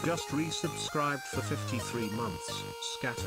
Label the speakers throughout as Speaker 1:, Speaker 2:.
Speaker 1: Just resubscribed for 53 months, scatter.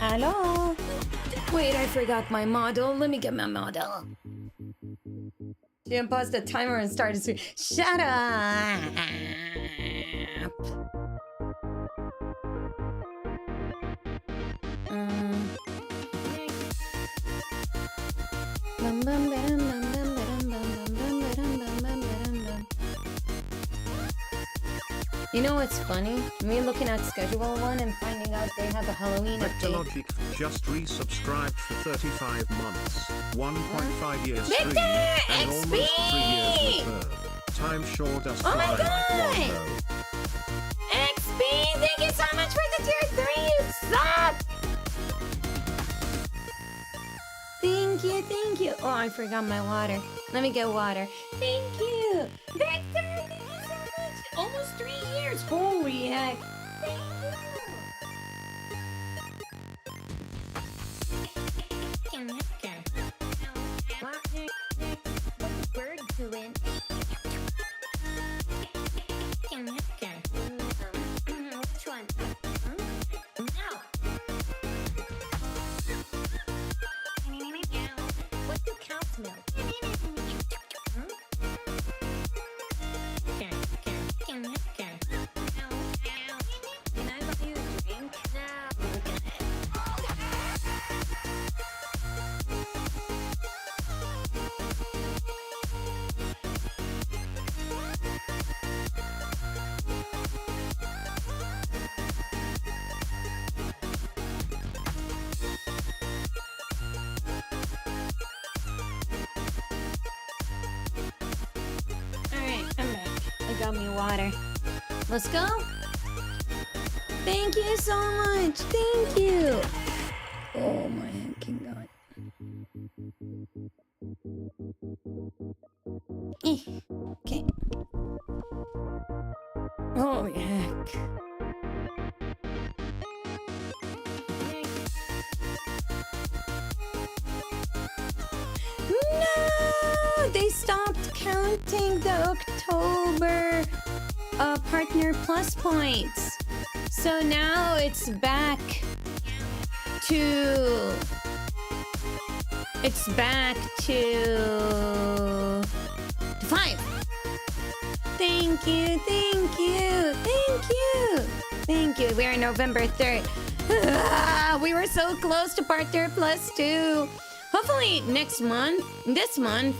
Speaker 2: Hello? Wait, I forgot my model. Let me get my model. She unpaused the timer and started to shut up. You know what's funny? Me looking at Schedule 1 and finding out they have a Halloween update.
Speaker 1: Logic just resubscribed for 35 months, 1.5 years
Speaker 2: Victor!
Speaker 1: stream, and
Speaker 2: XP!
Speaker 1: almost 3 years return. Time sure does
Speaker 2: Oh my
Speaker 1: fly like one
Speaker 2: God!
Speaker 1: though.
Speaker 2: XP, thank you so much for the tier 3, you suck! Thank you. Oh, I forgot my water. Let me get water. Thank you. Victor, thank you so much. Almost 3 years. Holy heck. Thank you. What's the bird doing? got me water. Let's go. Thank you so much. Thank you. Oh my fucking god. Okay. Holy heck. No! They stopped counting the October Partner Plus points. So now it's back to... It's back to 5. Thank you, thank you, thank you. Thank you. We're November 3rd. We were so close to Partner Plus 2. Hopefully next month, this month,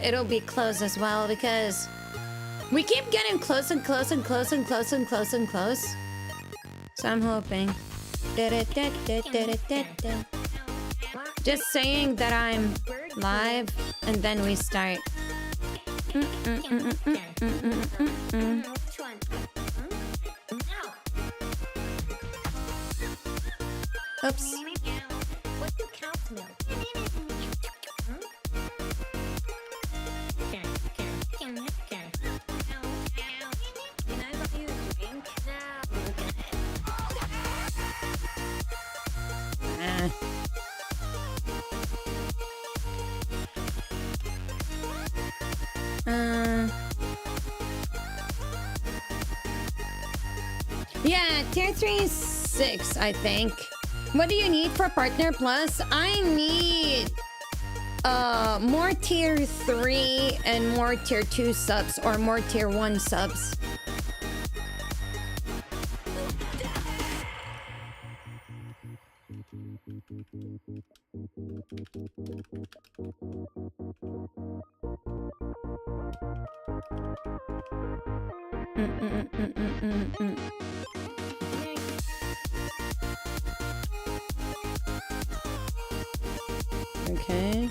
Speaker 2: it'll be close as well because we keep getting close and close and close and close and close and close. So I'm hoping. Just saying that I'm live and then we start. Oops. Yeah, tier 3 is 6, I think. What do you need for Partner Plus? I need more tier 3 and more tier 2 subs or more tier 1 subs. Okay,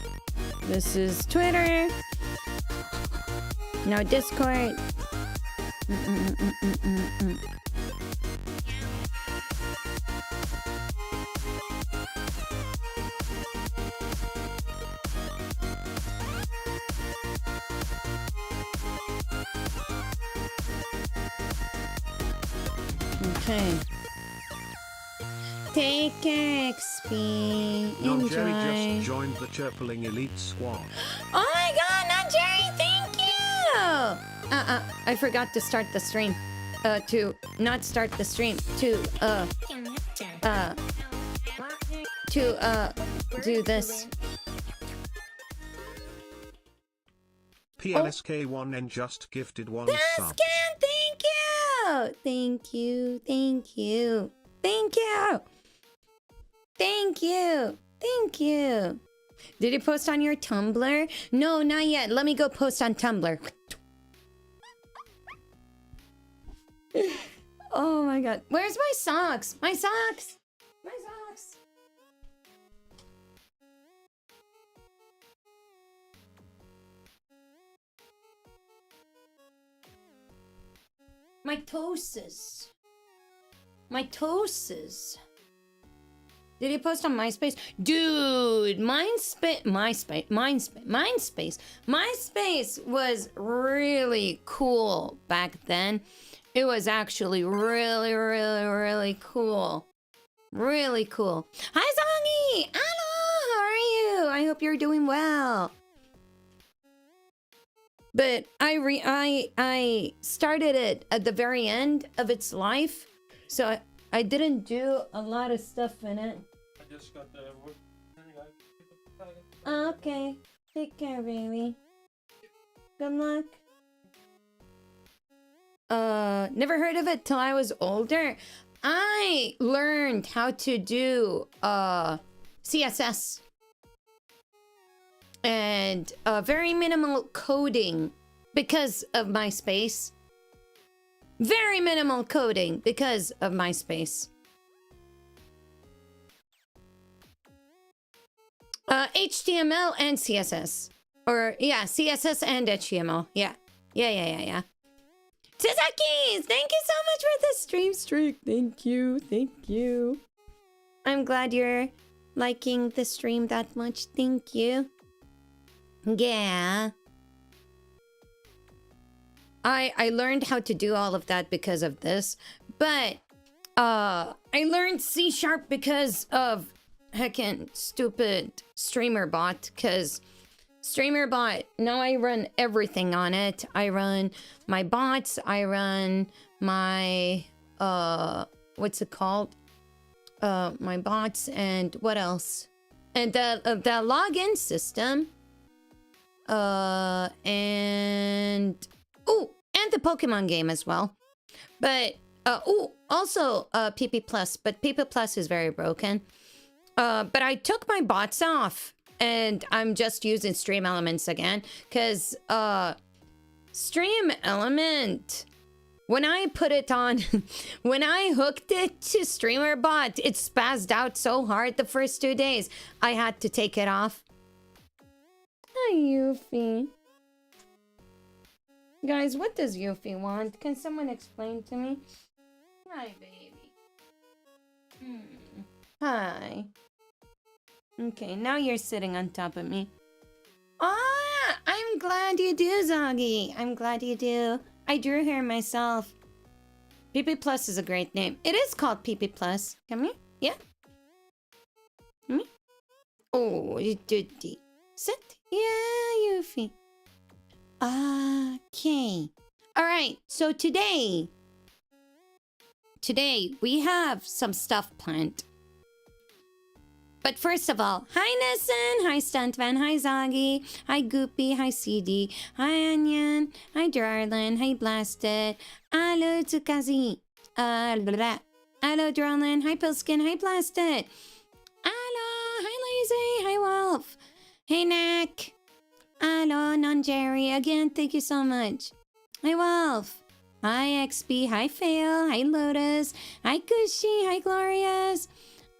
Speaker 2: this is Twitter. No Discord. Okay. Take care, XP.
Speaker 1: Non-Jerry
Speaker 2: Enjoy.
Speaker 1: just joined the Chirpling Elite Squad.
Speaker 2: Oh my god, Non-Jerry, thank you! I forgot to start the stream. To not start the stream. To do this.
Speaker 1: PLSK1N just gifted 1 sub.
Speaker 2: Thank you! Thank you, thank you, thank you! Thank you, thank you. Did you post on your Tumblr? No, not yet. Let me go post on Tumblr. Oh my god. Where's my socks? My socks! My socks! My toasts. My toasts. Did you post on MySpace? Dude, MySpace was really cool back then. It was actually really cool. Really cool. Hi, Zongi! Hello! How are you? I hope you're doing well. But I started it at the very end of its life, so I didn't do a lot of stuff in it.
Speaker 3: I just got the work.
Speaker 2: Okay. Take care, baby. Good luck. Never heard of it till I was older. I learned how to do CSS and very minimal coding because of MySpace. Very minimal coding because of MySpace. HTML and CSS. Or, yeah, CSS and HTML. Yeah. Yeah. Tazaki, thank you so much for the stream streak. Thank you, thank you. I'm glad you're liking the stream that much. Thank you. Yeah. I learned how to do all of that because of this, but I learned C# because of heckin' stupid streamer bot, because streamer bot, now I run everything on it. I run my bots, I run my what's it called? My bots, and what else? And the login system. And the Pokemon game as well. But also PP Plus, but PP Plus is very broken. But I took my bots off and I'm just using Stream Elements again, because Stream Element, when I put it on, when I hooked it to Streamer Bot, it spazzed out so hard the first 2 days. I had to take it off. Hi, Yuffie. Guys, what does Yuffie want? Can someone explain to me? Hi, baby. Hi. Okay, now you're sitting on top of me. Ah, I'm glad you do, Zoggy. I'm glad you do. I drew her myself. PP Plus is a great name. It is called PP Plus. Come here. Yeah. Come here. Oh, you did. Sit. Yeah, Yuffie. Okay. Alright, so today we have some stuff planned. But first of all, hi Nissan, hi Stuntman, hi Zoggy, hi Goopy, hi CD, hi Onion, hi Darlin, hi Blasted, hello Tsukazi, hello Darlin, hi Pilskin, hi Blasted, hello, hi Lazy, hi Wolf, hey Nick, hello Non-Jerry, again, thank you so much, hi Wolf, hi XP, hi Fail, hi Lotus, hi Cushy, hi Glorious,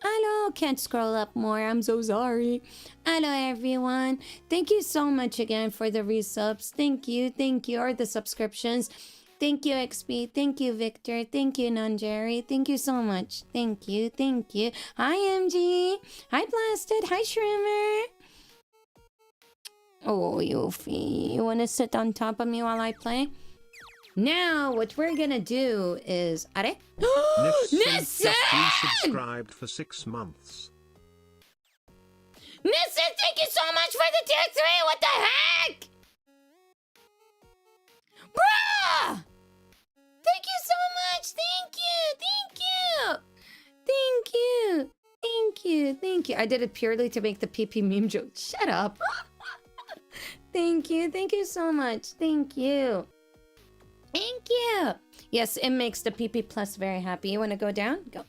Speaker 2: hello, can't scroll up more, I'm so sorry. Hello everyone, thank you so much again for the resubs, thank you, or the subscriptions. Thank you XP, thank you Victor, thank you Non-Jerry, thank you so much, thank you. Hi MG, hi Blasted, hi Shrimmer. Oh Yuffie, you wanna sit on top of me while I play? Now, what we're gonna do is... Are?
Speaker 1: Nissan! Resubscribed for 6 months.
Speaker 2: Nissan, thank you so much for the tier 3! What the heck? Bruh! Thank you so much! Thank you! I did it purely to make the PP meme joke. Shut up! Thank you so much. Thank you. Yes, it makes the PP Plus very happy. You want to go down? Go.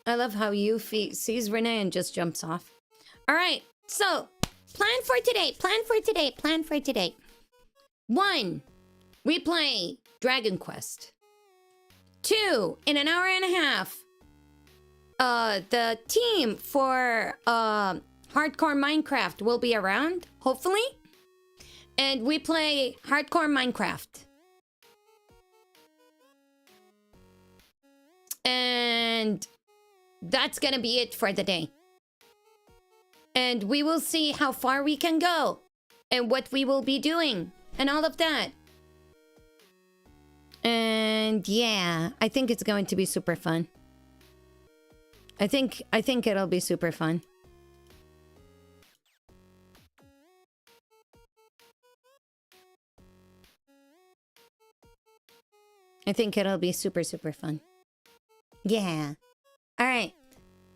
Speaker 2: I love how Yuffie sees Renee and just jumps off. All right, so plan for today. 1, we play Dragon Quest. 2, in an hour and a half, the team for Hardcore Minecraft will be around, hopefully. And we play Hardcore Minecraft. And that's gonna be it for the day. And we will see how far we can go. And what we will be doing. And all of that. And yeah, I think it's going to be super fun. I think it'll be super fun. I think it'll be super fun. Yeah. Alright.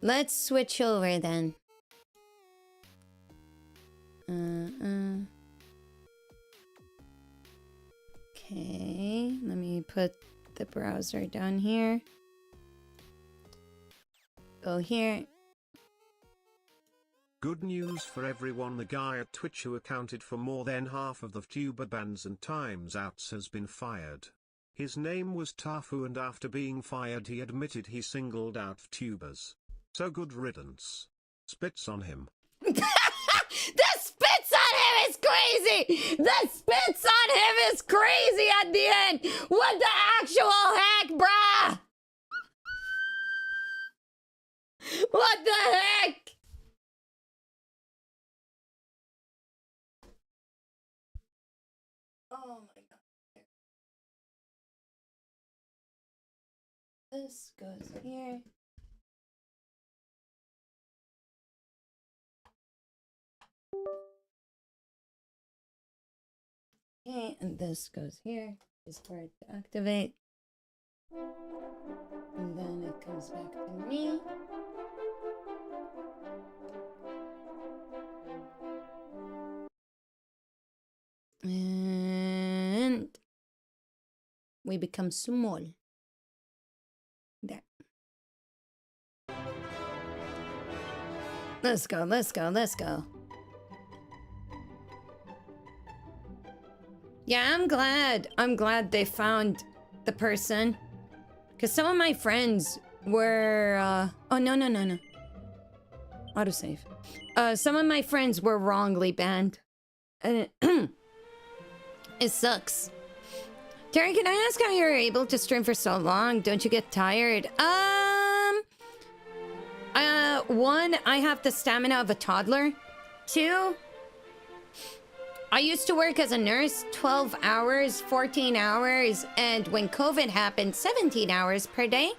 Speaker 2: Let's switch over then. Okay. Let me put the browser down here. Go here.
Speaker 1: Good news for everyone, the guy at Twitch who accounted for more than half of the Vtuber bans and times outs has been fired. His name was Tafu, and after being fired he admitted he singled out Vtubers. So good riddance. Spits on him.
Speaker 2: The spits on him is crazy! The spits on him is gets crazy at the end. What the actual heck, bruh? What the heck? Oh my god. This goes here. Okay, and this goes here. Is for it to activate. And then it comes back to me. And we become small. There. Let's go, let's go, let's go. Yeah, I'm glad they found the person. Because some of my friends were, oh, no. Autosave. Some of my friends were wrongly banned. And it sucks. Terry, can I ask how you're able to stream for so long? Don't you get tired? One, I have the stamina of a toddler. Two, I used to work as a nurse 12 hours, 14 hours, and when COVID happened, 17 hours per day.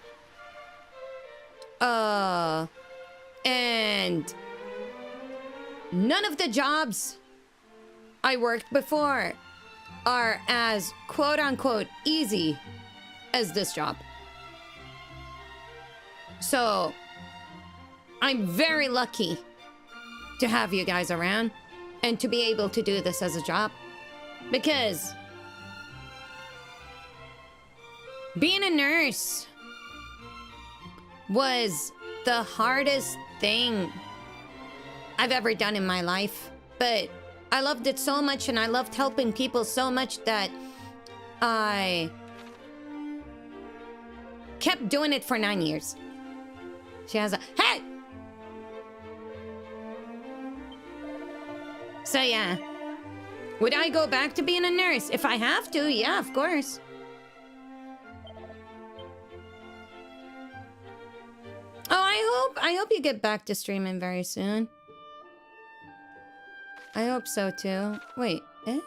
Speaker 2: And none of the jobs I worked before are as quote-unquote easy as this job. So I'm very lucky to have you guys around and to be able to do this as a job, because being a nurse was the hardest thing I've ever done in my life. But I loved it so much, and I loved helping people so much that I kept doing it for 9 years. She has a... Hey! So yeah. Would I go back to being a nurse? If I have to, yeah, of course. Oh, I hope you get back to streaming very soon. I hope so too. Wait, eh?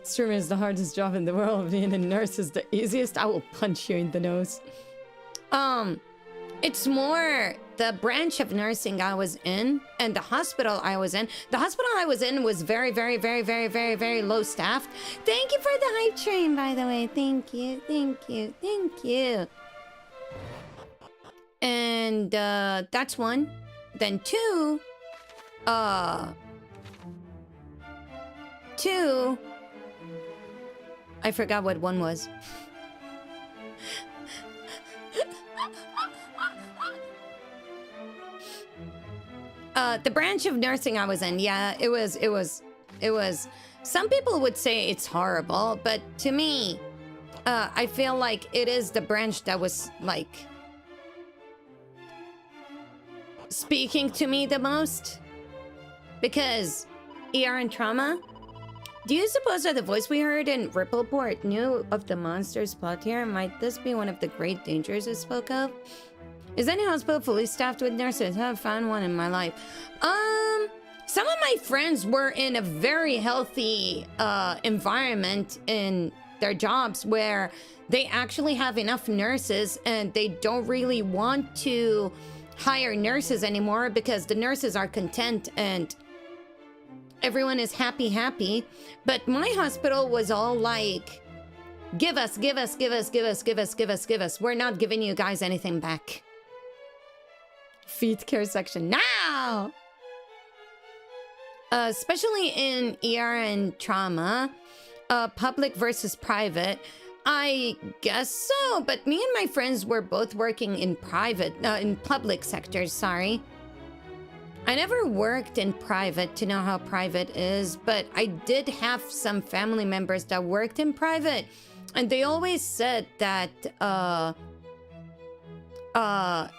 Speaker 2: Streaming is the hardest job in the world. Being a nurse is the easiest. I will punch you in the nose. It's more the branch of nursing I was in and the hospital I was in. The hospital I was in was very, very, very, very, very, very low staffed. Thank you for the hype train, by the way. Thank you, thank you, thank you. And that's one. Then two, I forgot what one was. The branch of nursing I was in, yeah, it was. Some people would say it's horrible, but to me, I feel like it is the branch that was, like, speaking to me the most. Because ER and trauma. Do you suppose that the voice we heard in Rippleport knew of the monster's plot here? Might this be one of the great dangers it spoke of? Is any hospital fully staffed with nurses? I haven't found one in my life. Some of my friends were in a very healthy environment in their jobs where they actually have enough nurses and they don't really want to hire nurses anymore because the nurses are content and everyone is happy. But my hospital was all like, give us. We're not giving you guys anything back. Feet care section now. Especially in ER and trauma, public versus private. I guess so, but me and my friends were both working in public sectors, sorry. I never worked in private to know how private is, but I did have some family members that worked in private, and they always said that,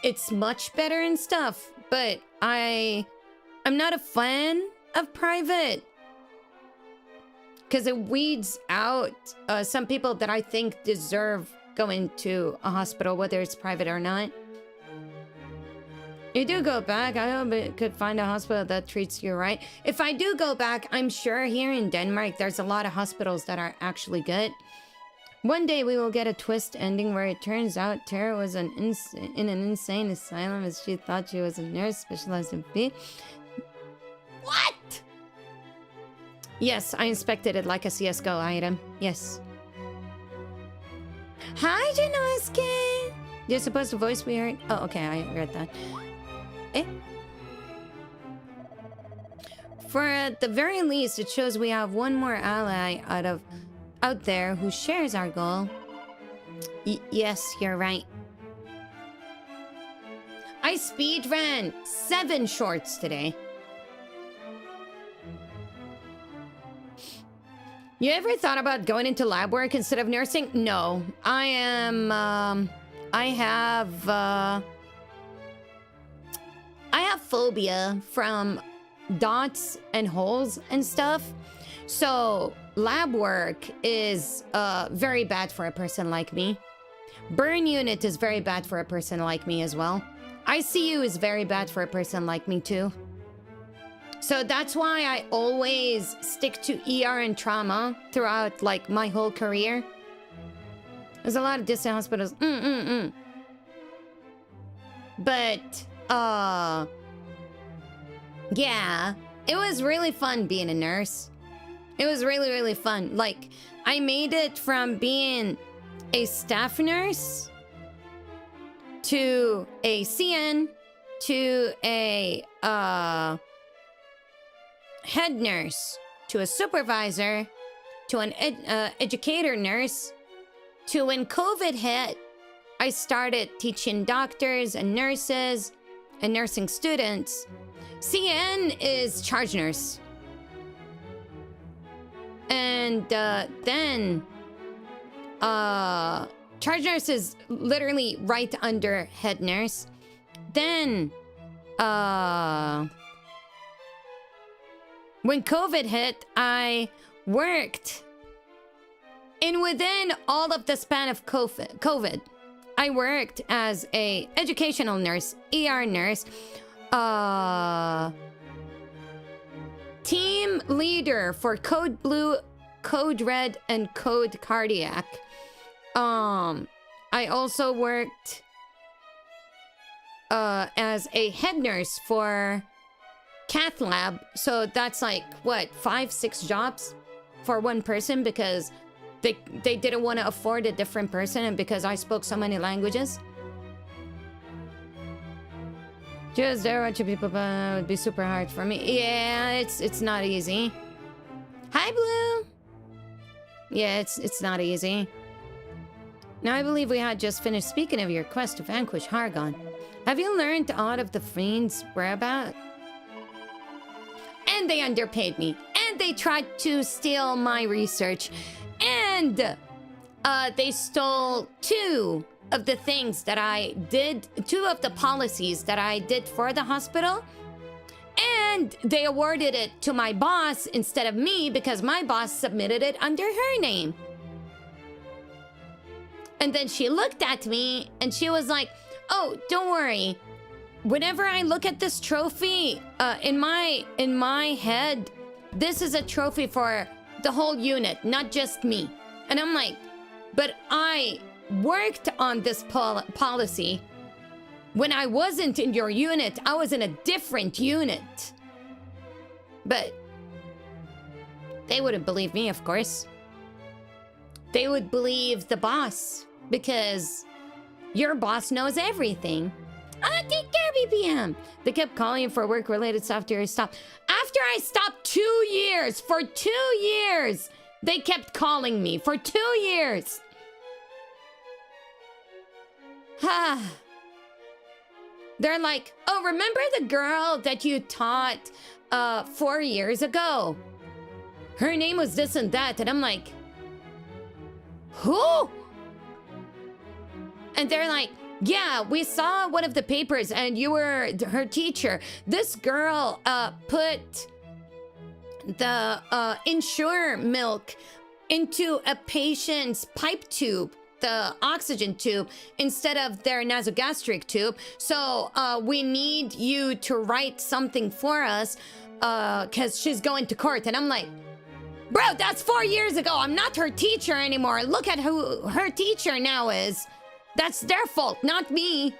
Speaker 2: it's much better and stuff, but I'm not a fan of private. Because it weeds out some people that I think deserve going to a hospital, whether it's private or not. You do go back, I hope it could find a hospital that treats you right. If I do go back, I'm sure here in Denmark, there's a lot of hospitals that are actually good. One day we will get a twist ending where it turns out Tara was in an insane asylum as she thought she was a nurse specialized in B. What? Yes, I inspected it like a CSGO item. Yes. Hi, Janosuke! You're supposed to voice we heard. Oh, okay, I read that. Eh? For at the very least, it shows we have one more ally out there who shares our goal. Yes, you're right. I speedran 7 shorts today. You ever thought about going into lab work instead of nursing? No. I have phobia from dots and holes and stuff. So lab work is very bad for a person like me. Burn unit is very bad for a person like me as well. ICU is very bad for a person like me too. So that's why I always stick to ER and trauma throughout like my whole career. There's a lot of distant hospitals. But yeah, it was really fun being a nurse. It was really, really fun. Like, I made it from being a staff nurse to a CN to a head nurse to a supervisor to an educator nurse to when COVID hit, I started teaching doctors and nurses and nursing students. CN is charge nurse. And then charge nurse is literally right under head nurse. Then when COVID hit, I worked. And within all of the span of COVID, I worked as a educational nurse, ER nurse, team leader for Code Blue, Code Red, and Code Cardiac. I also worked as a head nurse for Cath Lab. So that's like, what, 5-6 jobs for one person because they didn't want to afford a different person and because I spoke so many languages. Just there, watching people would be super hard for me. Yeah, it's not easy. Hi, Blue. Yeah, it's not easy. Now, I believe we had just finished speaking of your quest to vanquish Hargon. Have you learned aught of the Fiend's whereabouts? And they underpaid me. And they tried to steal my research. And they stole 2 of the things that I did, 2 of the policies that I did for the hospital. And they awarded it to my boss instead of me because my boss submitted it under her name. And then she looked at me and she was like, oh, don't worry. Whenever I look at this trophy, in my head, this is a trophy for the whole unit, not just me. And I'm like, but I worked on this policy when I wasn't in your unit. I was in a different unit. But they wouldn't believe me, of course. They would believe the boss because your boss knows everything. Take care, BPM. They kept calling for work-related stuff to stop. After I stopped 2 years, for 2 years, they kept calling me for 2 years. They're like, oh, remember the girl that you taught 4 years ago? Her name was this and that. And I'm like, who? And they're like, Yeah, we saw one of the papers and you were her teacher. This girl put the Ensure milk into a patient's pipe tube, the oxygen tube, instead of their nasogastric tube. So we need you to write something for us because she's going to court. And I'm like, bro, that's 4 years ago. I'm not her teacher anymore. Look at who her teacher now is. That's their fault, not me.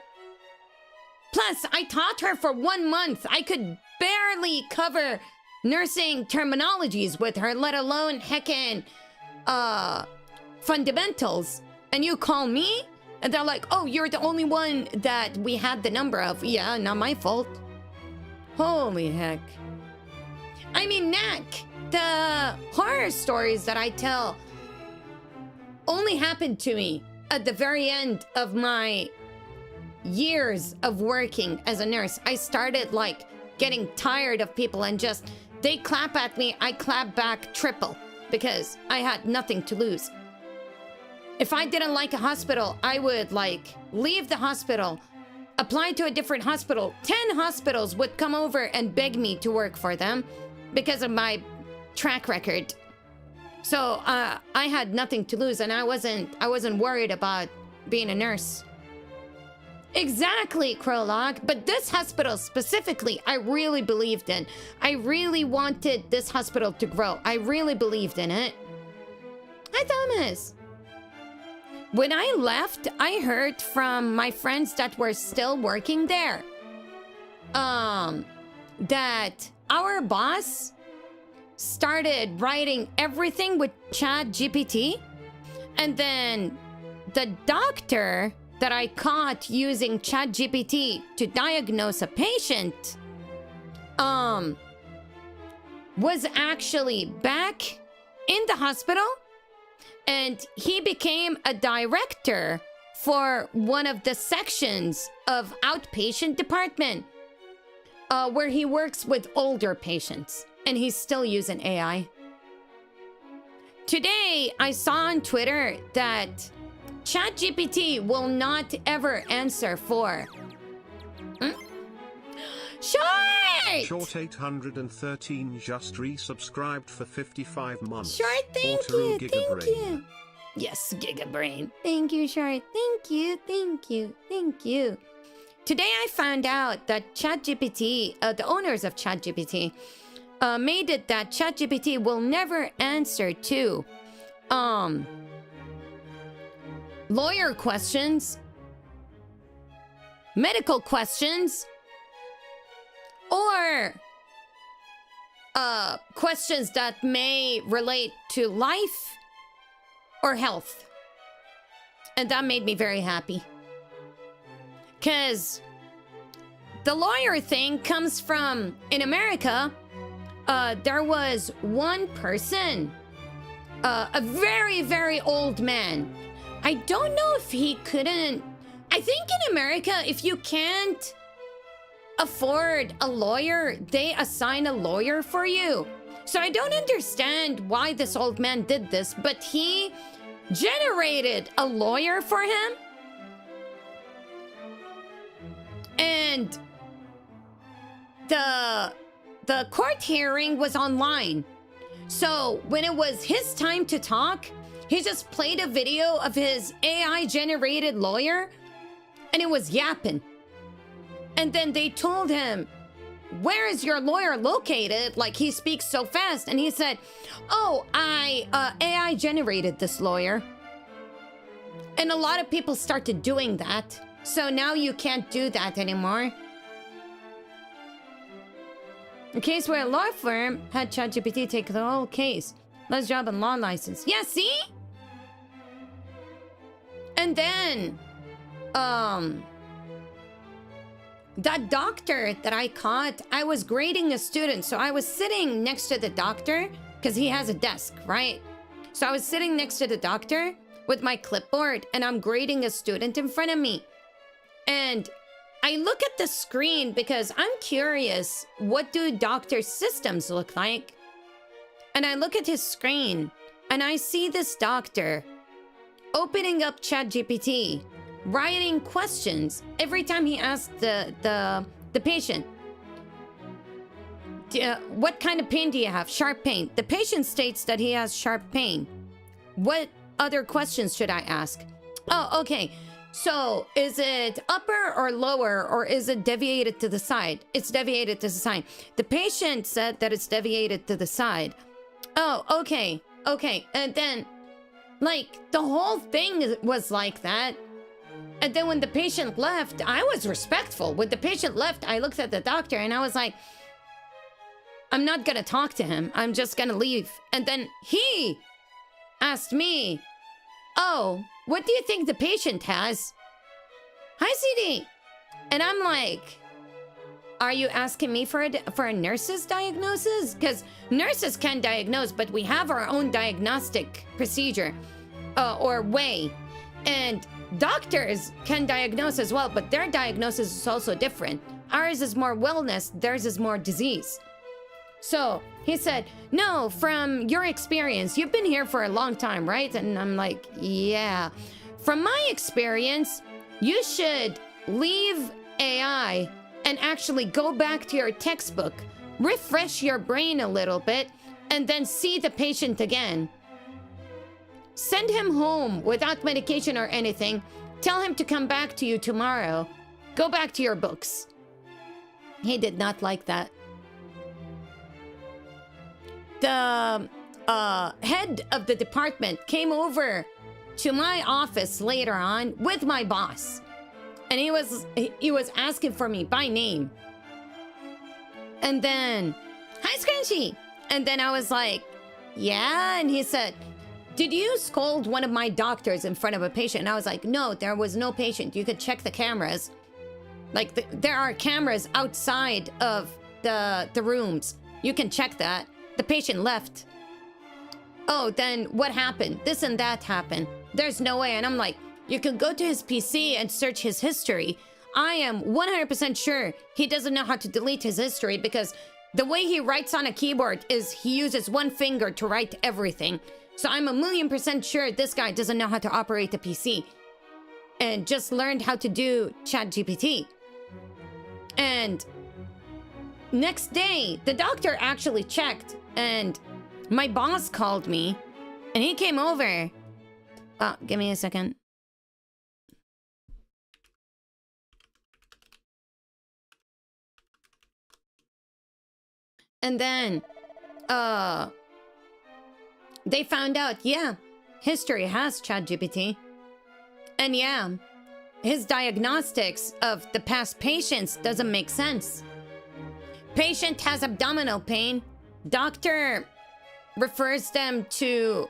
Speaker 2: Plus, I taught her for 1 month. I could barely cover nursing terminologies with her, let alone heckin' fundamentals. And you call me? And they're like, oh, you're the only one that we had the number of. Yeah, not my fault. Holy heck. I mean, Knack, the horror stories that I tell only happened to me at the very end of my years of working as a nurse. I started like getting tired of people and just, they clap at me, I clap back triple because I had nothing to lose. If I didn't like a hospital, I would like leave the hospital, apply to a different hospital. 10 hospitals would come over and beg me to work for them because of my track record. So I had nothing to lose, and I wasn't worried about being a nurse. Exactly, Krolog. But this hospital specifically, I really believed in. I really wanted this hospital to grow. I really believed in it. Hi, Thomas. When I left, I heard from my friends that were still working there, that our boss started writing everything with ChatGPT, and then the doctor that I caught using ChatGPT to diagnose a patient was actually back in the hospital, and he became a director for one of the sections of outpatient department where he works with older patients. And he's still using AI. Today, I saw on Twitter that ChatGPT will not ever answer for... Short!
Speaker 1: Short 813 just resubscribed for 55 months.
Speaker 2: Short, thank
Speaker 1: Auteru
Speaker 2: you,
Speaker 1: Gigabrain.
Speaker 2: thank you. Yes, Gigabrain. Thank you, Short. Thank you, thank you, thank you. Today, I found out that ChatGPT, the owners of ChatGPT, made it that ChatGPT will never answer to lawyer questions, medical questions, or questions that may relate to life or health. And that made me very happy. 'Cause the lawyer thing comes from, in America, there was one person, a very, very old man. I don't know if he couldn't... I think in America, if you can't afford a lawyer, they assign a lawyer for you. So I don't understand why this old man did this, but he generated a lawyer for him. And the court hearing was online. So when it was his time to talk, he just played a video of his AI-generated lawyer, and it was yapping. And then they told him, where is your lawyer located? Like, he speaks so fast. And he said, oh, I AI-generated this lawyer. And a lot of people started doing that. So now you can't do that anymore. A case where a law firm had ChatGPT take the whole case. Less job and law license. Yeah, see? And then, that doctor that I caught, I was grading a student. So I was sitting next to the doctor because he has a desk, right? So I was sitting next to the doctor with my clipboard and I'm grading a student in front of me. And I look at the screen because I'm curious, what do doctor systems look like? And I look at his screen and I see this doctor opening up ChatGPT, writing questions every time he asked the patient, what kind of pain do you have? Sharp pain. The patient states that he has sharp pain. What other questions should I ask? Oh, okay. So, is it upper or lower, or is it deviated to the side? It's deviated to the side. The patient said that it's deviated to the side. Oh, okay. Okay. And then, like, the whole thing was like that. And then when the patient left, I was respectful. When the patient left, I looked at the doctor and I was like, I'm not gonna talk to him. I'm just gonna leave. And then he asked me, oh, what do you think the patient has? Hi, CD. And I'm like, are you asking me for a nurse's diagnosis? Because nurses can diagnose, but we have our own diagnostic procedure or way. And doctors can diagnose as well, but their diagnosis is also different. Ours is more wellness, theirs is more disease. So he said, no, from your experience, you've been here for a long time, right? And I'm like, yeah. From my experience, you should leave AI and actually go back to your textbook, refresh your brain a little bit, and then see the patient again. Send him home without medication or anything. Tell him to come back to you tomorrow. Go back to your books. He did not like that. The head of the department came over to my office later on with my boss. And he was asking for me by name. And then, hi, Scrunchy. And then I was like, yeah. And he said, did you scold one of my doctors in front of a patient? And I was like, no, there was no patient. You could check the cameras. Like, there are cameras outside of the rooms. You can check that. The patient left. Oh, then what happened? This and that happened. There's no way. And I'm like, you can go to his PC and search his history. I am 100% sure he doesn't know how to delete his history, because the way he writes on a keyboard is he uses one finger to write everything. So I'm 1,000,000% sure this guy doesn't know how to operate a PC and just learned how to do ChatGPT. And next day, the doctor actually checked, and my boss called me and he came over. Oh, give me a second. And then, they found out, yeah, history has ChatGPT. And yeah, his diagnostics of the past patients doesn't make sense. Patient has abdominal pain. Doctor refers them to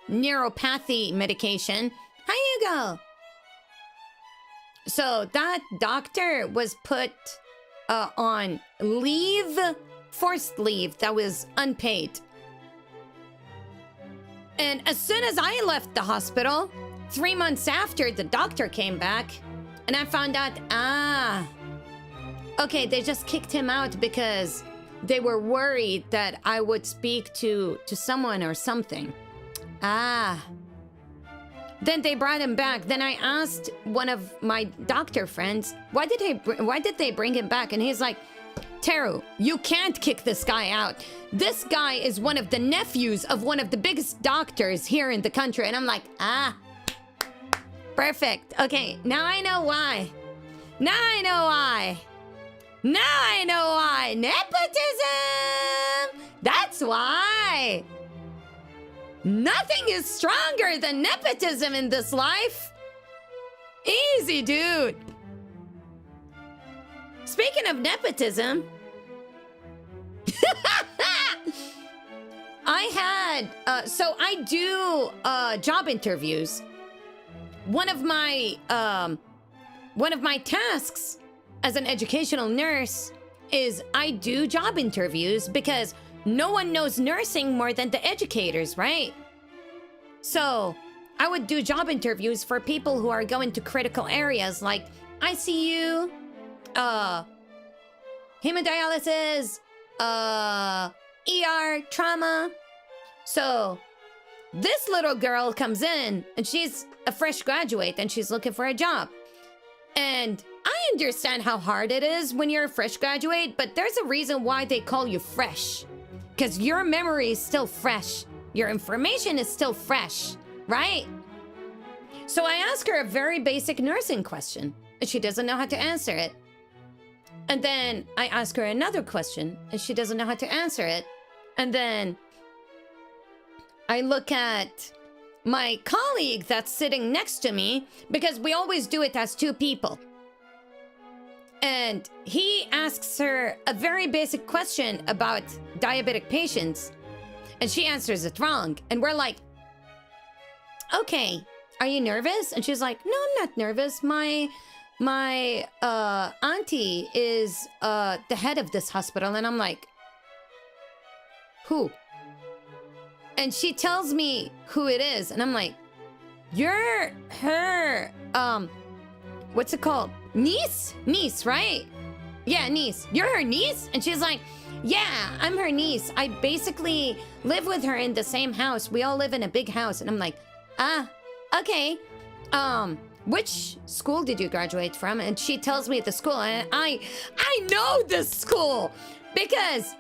Speaker 2: neuropathy medication. How you go? So that doctor was put on leave, forced leave that was unpaid. And as soon as I left the hospital, 3 months after, the doctor came back and I found out, okay, they just kicked him out because they were worried that I would speak to someone or something. Then they brought him back. Then I asked one of my doctor friends, why did they bring him back? And he's like, Teru, you can't kick this guy out. This guy is one of the nephews of one of the biggest doctors here in the country. And I'm like, perfect. Okay, now I know why. Now I know why. Now I know why. Nepotism! That's why. Nothing is stronger than nepotism in this life. Easy, dude. Speaking of nepotism, so I do job interviews. One of my tasks as an educational nurse is I do job interviews, because no one knows nursing more than the educators, right? So I would do job interviews for people who are going to critical areas like ICU, hemodialysis, ER, trauma. So this little girl comes in and she's a fresh graduate and she's looking for a job. And I understand how hard it is when you're a fresh graduate, but there's a reason why they call you fresh. Because your memory is still fresh. Your information is still fresh, right? So I ask her a very basic nursing question, and she doesn't know how to answer it. And then I ask her another question, and she doesn't know how to answer it. And then I look at my colleague that's sitting next to me, because we always do it as two people. And he asks her a very basic question about diabetic patients, and she answers it wrong. And we're like, okay, are you nervous? And she's like, no, I'm not nervous. My auntie is the head of this hospital. And I'm like, who? And she tells me who it is. And I'm like, you're her, what's it called? Niece? Niece, right? Yeah, niece. You're her niece? And she's like, yeah, I'm her niece. I basically live with her in the same house. We all live in a big house. And I'm like, okay. Which school did you graduate from? And she tells me the school. And I know this school because,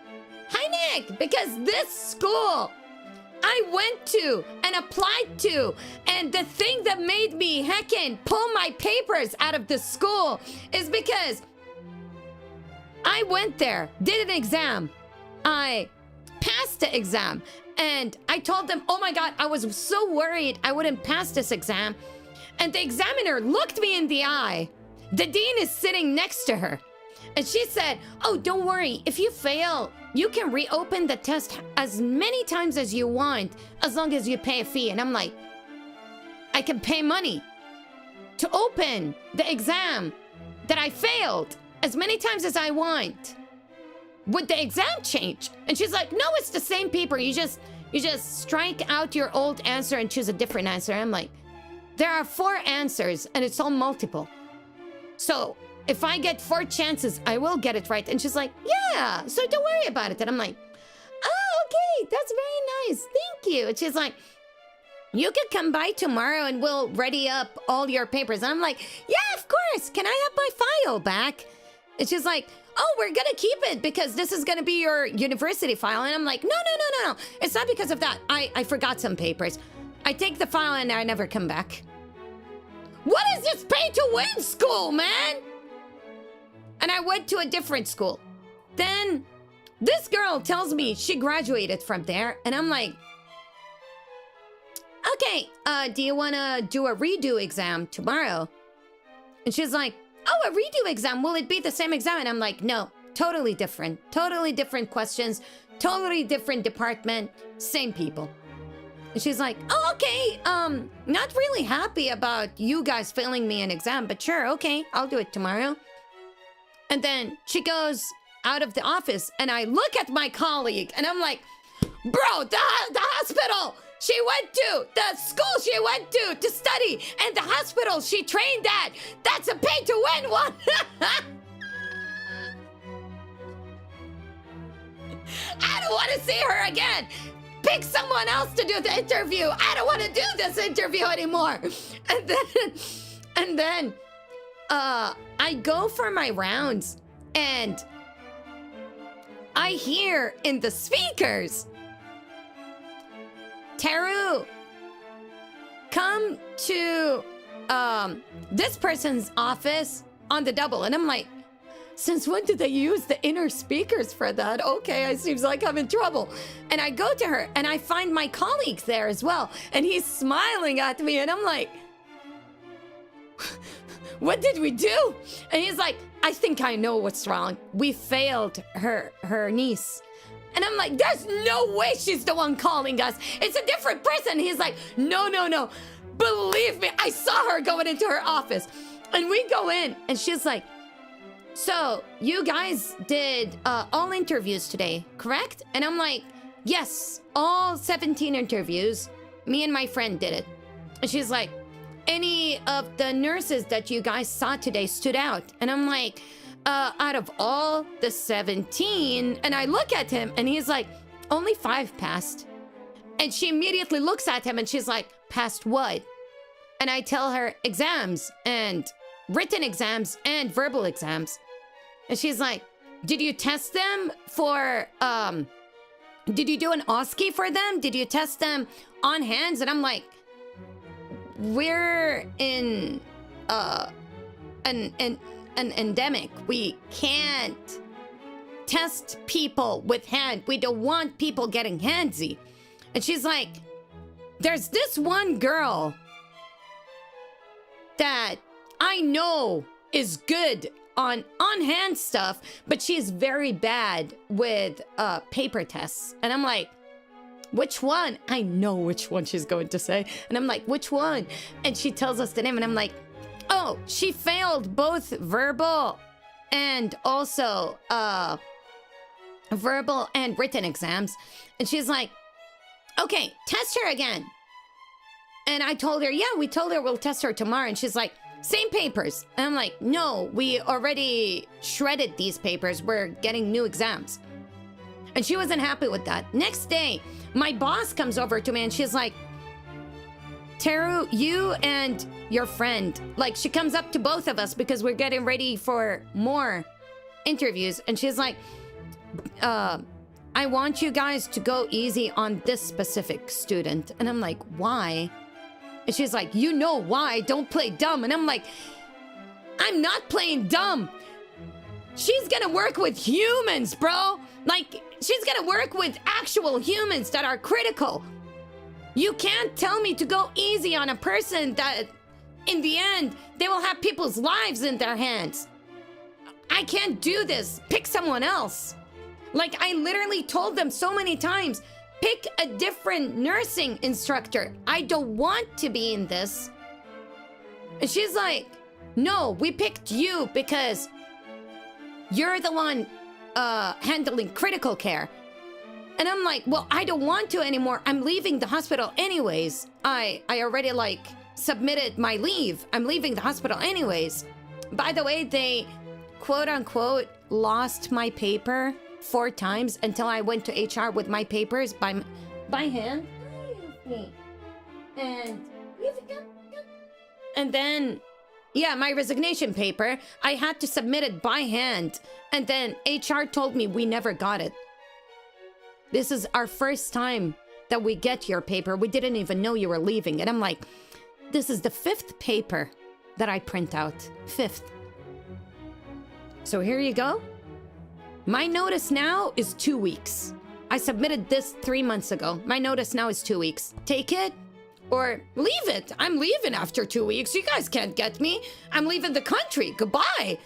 Speaker 2: hi Nick, because this school I went to and applied to, and the thing that made me heckin' pull my papers out of the school is because I went there, did an exam, I passed the exam, and I told them, oh my god, I was so worried I wouldn't pass this exam, and the examiner looked me in the eye. The dean is sitting next to her, and she said, oh, don't worry, if you fail, you can reopen the test as many times as you want, as long as you pay a fee. And I'm like, I can pay money to open the exam that I failed as many times as I want. Would the exam change? And she's like, no, it's the same paper. You just strike out your old answer and choose a different answer. I'm like, there are 4 answers and it's all multiple. So if I get 4 chances, I will get it right. And she's like, yeah, so don't worry about it. And I'm like, oh, okay, that's very nice. Thank you. And she's like, you can come by tomorrow and we'll ready up all your papers. And I'm like, yeah, of course. Can I have my file back? And she's like, oh, we're going to keep it because this is going to be your university file. And I'm like, no. It's not because of that. I forgot some papers. I take the file and I never come back. What is this pay-to-win school, man? And I went to a different school. Then this girl tells me she graduated from there. And I'm like, okay, do you want to do a redo exam tomorrow? And she's like, oh, a redo exam. Will it be the same exam? And I'm like, no, totally different. Totally different questions. Totally different department. Same people. And she's like, oh, okay. Not really happy about you guys failing me an exam, but sure, okay, I'll do it tomorrow. And then she goes out of the office, and I look at my colleague, and I'm like, bro, the hospital she went to, the school she went to study, and the hospital she trained at, that's a pay-to-win one. I don't want to see her again. Pick someone else to do the interview. I don't want to do this interview anymore. And then I go for my rounds, and I hear in the speakers, Teru, come to this person's office on the double. And I'm like, since when did they use the inner speakers for that? Okay, it seems like I'm in trouble. And I go to her, and I find my colleague there as well. And he's smiling at me, and I'm like, what did we do? And he's like, I think I know what's wrong. We failed her niece. And I'm like, there's no way she's the one calling us. It's a different person. He's like, no. Believe me, I saw her going into her office. And we go in, and she's like, so you guys did all interviews today, correct? And I'm like, yes, all 17 interviews. Me and my friend did it. And she's like, any of the nurses that you guys saw today stood out? And I'm like, out of all the 17, and I look at him, and he's like, only 5 passed. And she immediately looks at him and she's like, "Past what?" And I tell her, "Exams, and written exams and verbal exams." And she's like, "Did you test them for, did you do an OSCE for them? Did you test them on hands?" And I'm like, we're in an endemic. We can't test people with hand. We don't want people getting handsy. And she's like, "There's this one girl that I know is good on hand stuff, but she's very bad with paper tests." And I'm like, "Which one?" I know which one she's going to say. And I'm like, "Which one?" And she tells us the name, and I'm like, "Oh, she failed both verbal and also verbal and written exams." And she's like, "Okay, test her again." And I told her, "Yeah, we told her we'll test her tomorrow." And she's like, "Same papers." And I'm like, "No, we already shredded these papers. We're getting new exams." And she wasn't happy with that. Next day, my boss comes over to me and she's like, "Teru, you and your friend," like she comes up to both of us because we're getting ready for more interviews. And she's like, "I want you guys to go easy on this specific student." And I'm like, "Why?" And she's like, "You know why, don't play dumb." And I'm like, "I'm not playing dumb. She's gonna work with humans, bro. Like, she's gonna work with actual humans that are critical. You can't tell me to go easy on a person that, in the end, they will have people's lives in their hands. I can't do this. Pick someone else." Like, I literally told them so many times, pick a different nursing instructor. I don't want to be in this. And she's like, "No, we picked you because you're the one handling critical care." And I'm like, "Well, I don't want to anymore. I'm leaving the hospital anyways. I already like submitted my leave. I'm leaving the hospital anyways." By the way, they quote unquote lost my paper 4 times until I went to HR with my papers by hand. And then, yeah, my resignation paper, I had to submit it by hand. And then HR told me we never got it. "This is our first time that we get your paper. We didn't even know you were leaving." And I'm like, this is the 5th paper that I print out. 5th. So here you go. My notice now is 2 weeks. I submitted this 3 months ago. My notice now is 2 weeks. Take it or leave it. I'm leaving after 2 weeks. You guys can't get me. I'm leaving the country. Goodbye.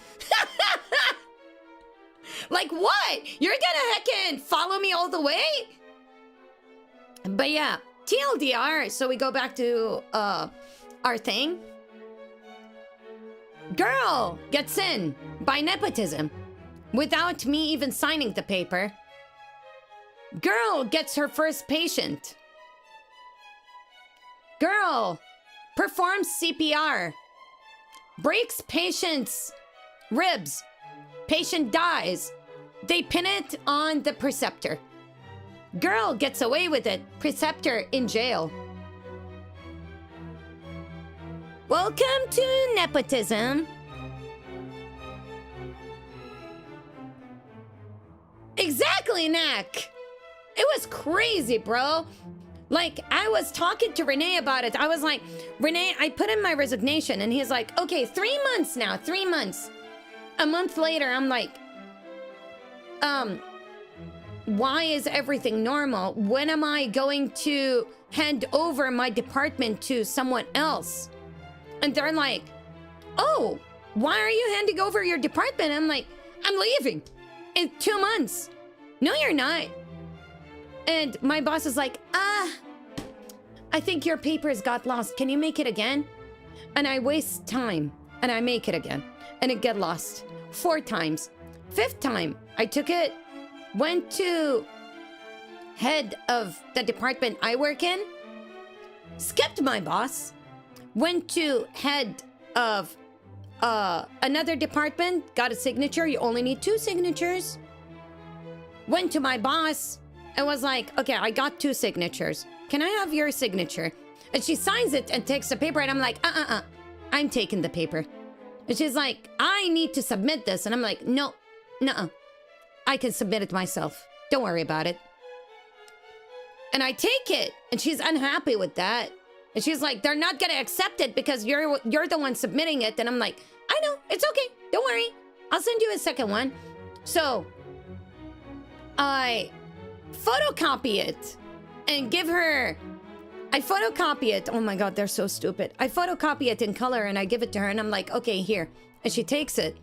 Speaker 2: Like, what? You're gonna heckin' follow me all the way? But yeah, TLDR. So we go back to our thing. Girl gets in by nepotism without me even signing the paper. Girl gets her first patient. Girl performs CPR. Breaks patient's ribs. Patient dies. They pin it on the preceptor. Girl gets away with it. Preceptor in jail. Welcome to nepotism. Exactly, Nak. It was crazy, bro. Like, I was talking to Renee about it. I was like, "Renee, I put in my resignation." And he's like, "Okay, 3 months now, 3 months. A month later, I'm like, why is everything normal? When am I going to hand over my department to someone else?" And they're like, "Oh, why are you handing over your department?" I'm like, "I'm leaving in 2 months." "No, you're not." And my boss is like, "I think your papers got lost. Can you make it again?" And I waste time and I make it again and it get lost 4 times. 5th time, I took it, went to head of the department I work in, skipped my boss, went to head of another department, got a signature. You only need 2 signatures. Went to my boss and was like, "Okay, I got 2 signatures. can I have your signature? And she signs it and takes the paper, and I'm like, I'm taking the paper. And she's like, I need to submit this. And I'm like, no, nuh-uh. I can submit it myself. Don't worry about it. And I take it, and she's unhappy with that. And she's like, they're not gonna accept it because you're the one submitting it. And I'm like, I know, it's okay. Don't worry. I'll send you a second one. So I photocopy it and give her. I photocopy it. Oh my God, they're so stupid. I photocopy it in color and I give it to her and I'm like, okay, here. And she takes it.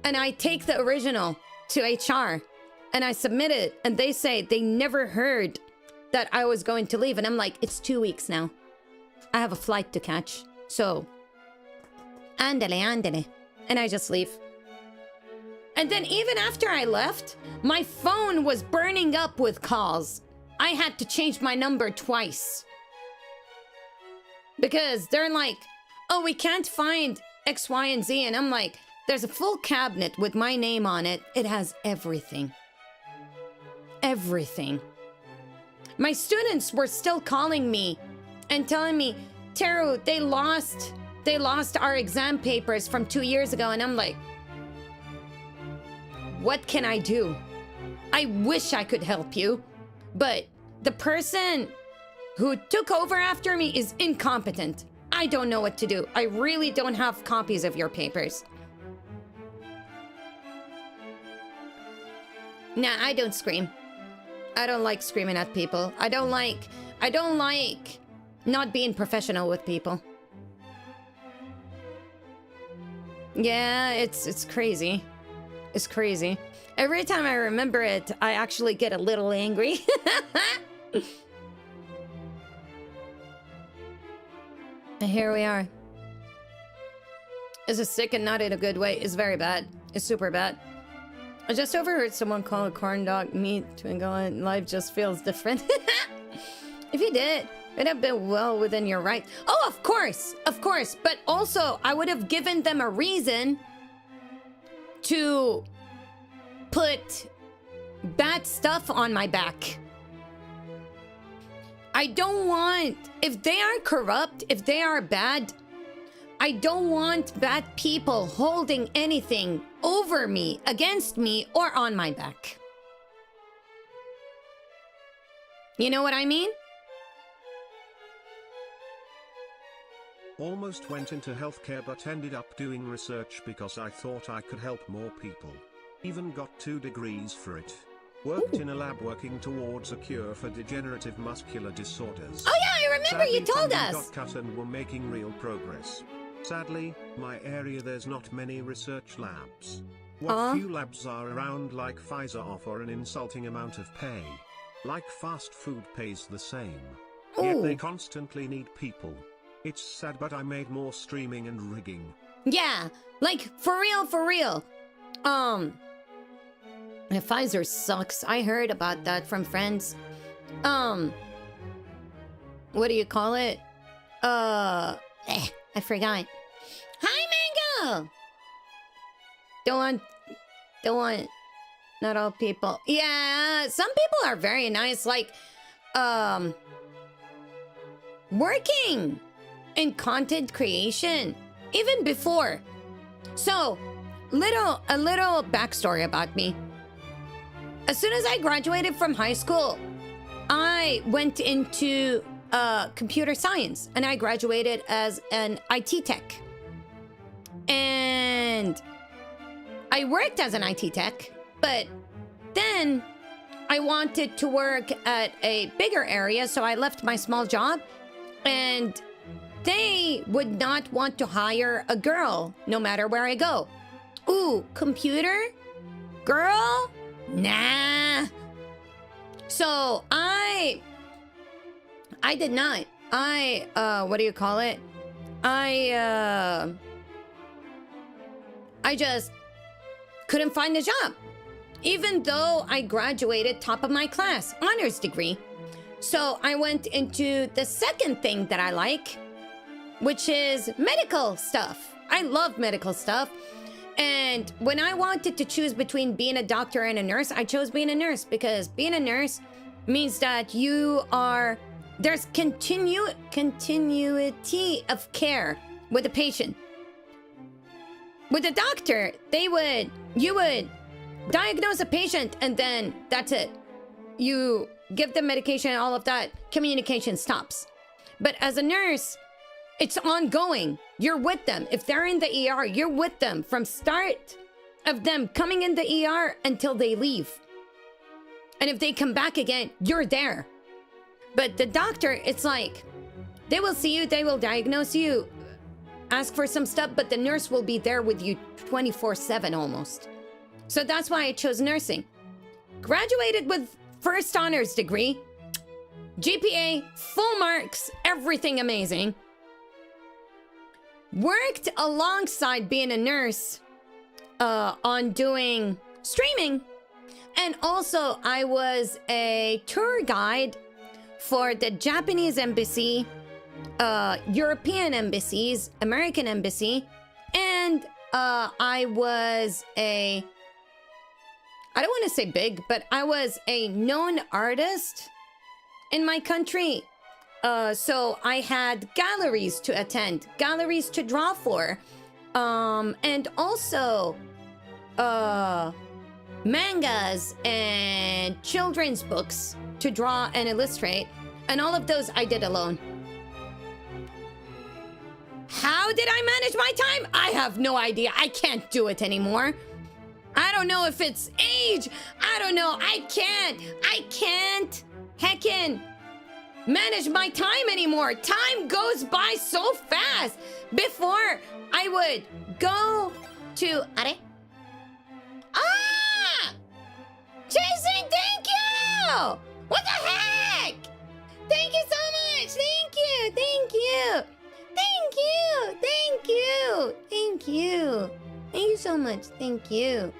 Speaker 2: And I take the original to HR and I submit it. And they say they never heard that I was going to leave. And I'm like, it's 2 weeks now. I have a flight to catch. So, andale. And I just leave. And then even after I left, my phone was burning up with calls. I had to change my number twice. Because they're like, oh, we can't find X, Y, and Z. And I'm like, there's a full cabinet with my name on it. It has everything. Everything. My students were still calling me and telling me, Teru, they lost our exam papers from 2 years ago. And I'm like, what can I do? I wish I could help you. But the person who took over after me is incompetent. I don't know what to do. I really don't have copies of your papers. Nah, I don't scream. I don't like screaming at people. I don't like not being professional with people. Yeah, it's crazy. It's crazy. Every time I remember it, I actually get a little angry. And here we are. Is it sick and not in a good way? It's very bad. It's super bad. I just overheard someone call a corn dog meat to go and life just feels different. If you did, it'd have been well within your right. Oh, of course. But also, I would have given them a reason to put bad stuff on my back. I don't want, if they are corrupt, if they are bad, I don't want bad people holding anything over me, against me, or on my back. You know what I mean?
Speaker 1: Almost went into healthcare but ended up doing research because I thought I could help more people. Even got 2 degrees for it. Worked in a lab working towards a cure for degenerative muscular disorders.
Speaker 2: Oh yeah, I remember.
Speaker 1: Sadly,
Speaker 2: you told
Speaker 1: funding
Speaker 2: us.
Speaker 1: Got cut and were making real progress. Sadly, my area there's not many research labs. What few labs are around like Pfizer offer an insulting amount of pay. Like fast food pays the same. Yet they constantly need people. It's sad but I made more streaming and rigging.
Speaker 2: Yeah, like for real. Pfizer sucks. I heard about that from friends. What do you call it? I forgot. Hi, Mango! Don't want, not all people. Yeah, some people are very nice, like, working in content creation, even before. So, a little backstory about me. As soon as I graduated from high school, I went into computer science and I graduated as an IT tech. And I worked as an IT tech, but then I wanted to work at a bigger area, so I left my small job and they would not want to hire a girl no matter where I go. Ooh, computer? Girl? Nah. So I did not. What do you call it? I just couldn't find a job. Even though I graduated top of my class, honors degree. So I went into the second thing that I like, which is medical stuff. I love medical stuff. And when I wanted to choose between being a doctor and a nurse, I chose being a nurse because being a nurse means that you are there's continuity of care with the patient. With the doctor, you would diagnose a patient and then that's it. You give them medication, all of that, communication stops. But as a nurse, it's ongoing. You're with them. If they're in the ER, you're with them from start of them coming in the ER until they leave. And if they come back again, you're there. But the doctor, it's like, they will see you, they will diagnose you, ask for some stuff, but the nurse will be there with you 24/7 almost. So that's why I chose nursing. Graduated with first honors degree, GPA, full marks, everything amazing. Worked alongside being a nurse on doing streaming. And also I was a tour guide for the Japanese embassy, European embassies, American embassy, and I was I don't want to say big, but I was a known artist in my country. So I had galleries to attend, galleries to draw for, and also mangas and children's books to draw and illustrate, and all of those I did alone. How did I manage my time? I have no idea. I can't do it anymore. I don't know if it's age. I don't know. I can't heckin' manage my time anymore. Time goes by so fast. Before, I would go to... Ah! Jason, thank you! What the heck? Thank you so much. Thank you. Thank you. Thank you. Thank you. Thank you. Thank you so much. Thank you.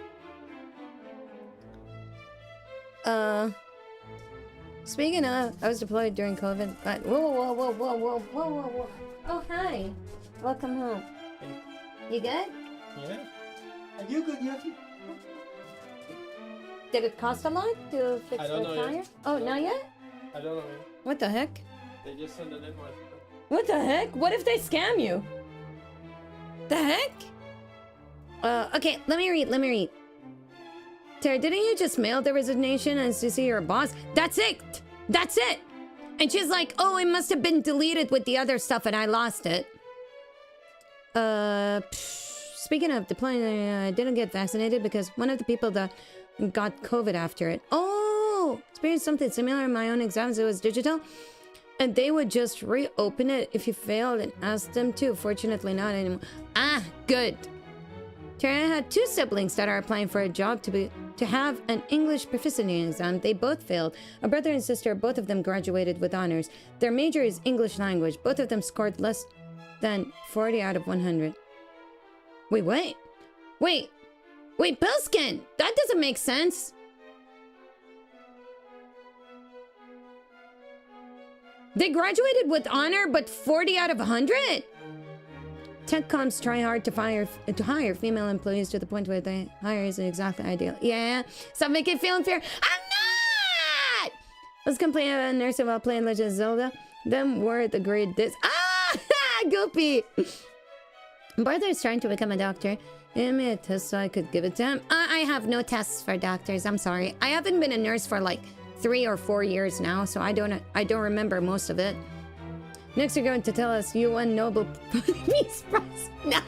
Speaker 2: Speaking of, I was deployed during COVID. Whoa. Oh, hi. Welcome home. You good?
Speaker 3: Yeah. Are you good, Yuki?
Speaker 2: Did it cost a lot to fix the tire?
Speaker 3: Yet.
Speaker 2: Oh, not yet?
Speaker 3: I don't know yet.
Speaker 2: What the heck?
Speaker 3: They just sent an invoice.
Speaker 2: What the heck? What if they scam you? The heck? Okay, let me read. Tara, didn't you just mail the resignation as to see your boss? That's it! And she's like, oh, it must have been deleted with the other stuff and I lost it. Speaking of deploying, I didn't get vaccinated because one of the people that got COVID after it. Oh! Experienced something similar in my own exams. It was digital. And they would just reopen it if you failed and ask them to. Fortunately, not anymore. Ah, good. Tara had two siblings that are applying for a job to have an English proficiency exam. They both failed. A brother and sister, both of them graduated with honors. Their major is English language. Both of them scored less than 40 out of 100. Wait, Pilskin! That doesn't make sense. They graduated with honor, but 40 out of 100? Techcoms try hard to hire female employees to the point where they hire isn't exactly ideal. Yeah, stop making it feel unfair. I'm not! Let's complain about a nurse while playing Legend of Zelda. Them were the grade this. Ah! Goopy! Brother is trying to become a doctor. Give me a test so I could give it to him. I have no tests for doctors. I'm sorry. I haven't been a nurse for like 3 or 4 years now, so I don't remember most of it. Next, you're going to tell us you won Nobel Peace Prize. No!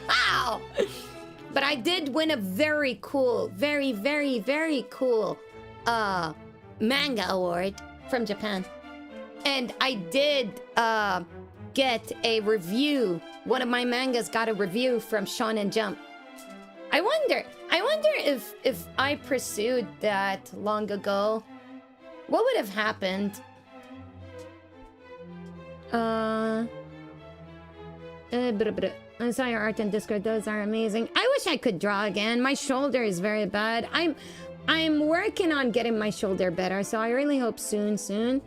Speaker 2: But I did win a very cool, very cool manga award from Japan. And I did get a review. One of my mangas got a review from Shonen Jump. I wonder if I pursued that long ago, what would have happened? I saw your art in Discord. Those are amazing. I wish I could draw again. My shoulder is very bad. I'm working on getting my shoulder better, so I really hope soon.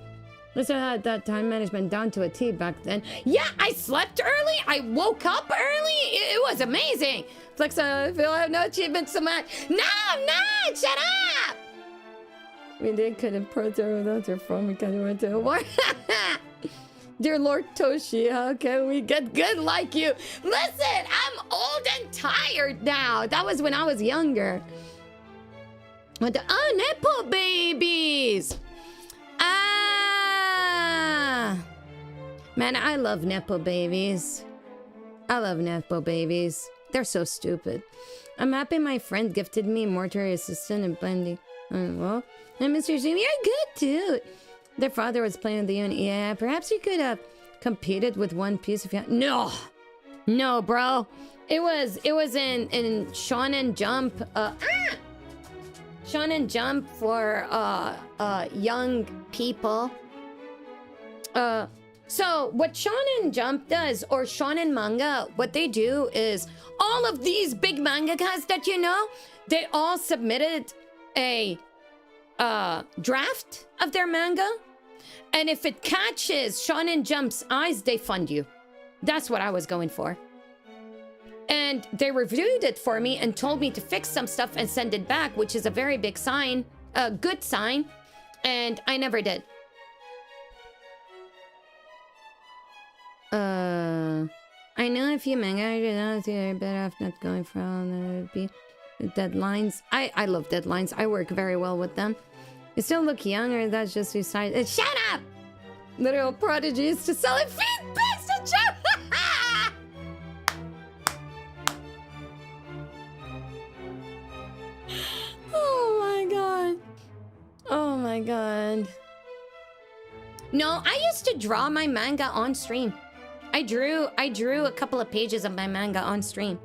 Speaker 2: Lisa had that time management down to a T back then. Yeah, I slept early. I woke up early. It was amazing. Flex, I feel I have no achievements so much. No, I'm not. Shut up. We did couldn't pro without your phone because we went to a war. Dear Lord Toshi, how can we get good like you? Listen, I'm old and tired now. That was when I was younger. Oh, Nepo babies. Ah. Man, I love Nepo babies. I love Nepo babies. They're so stupid. I'm happy my friend gifted me mortuary assistant and blending. Well, and Mr. Zoom, you're good too. Their father was playing with the unit. Yeah, perhaps you could have competed with One Piece if you had... No, bro. It was in Shonen Jump. Shonen Jump for young people. So what Shonen Jump does, or Shonen Manga, what they do is all of these big mangakas that you know, they all submitted a draft of their manga, and if it catches Shonen Jump's eyes, they fund you. That's what I was going for. And they reviewed it for me and told me to fix some stuff and send it back, which is a very big sign, a good sign, and I never did. I know if you manga you're better off not going for all the deadlines. I love deadlines. I work very well with them. You still look young, or that's just your side. Shut up! Literal prodigies to selling feet pics to Joe. Oh my god. Oh my god. No, I used to draw my manga on stream. I drew a couple of pages of my manga on stream.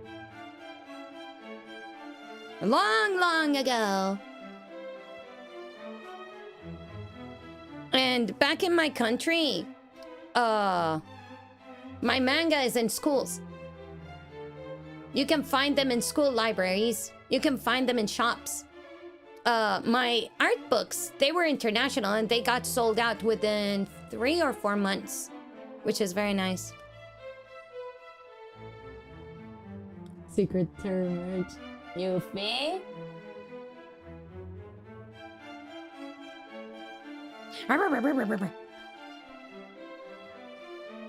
Speaker 2: Long ago. And back in my country, my manga is in schools. You can find them in school libraries. You can find them in shops. My art books, they were international and they got sold out within 3 or 4 months, which is very nice. Secret term merch. Yuffie?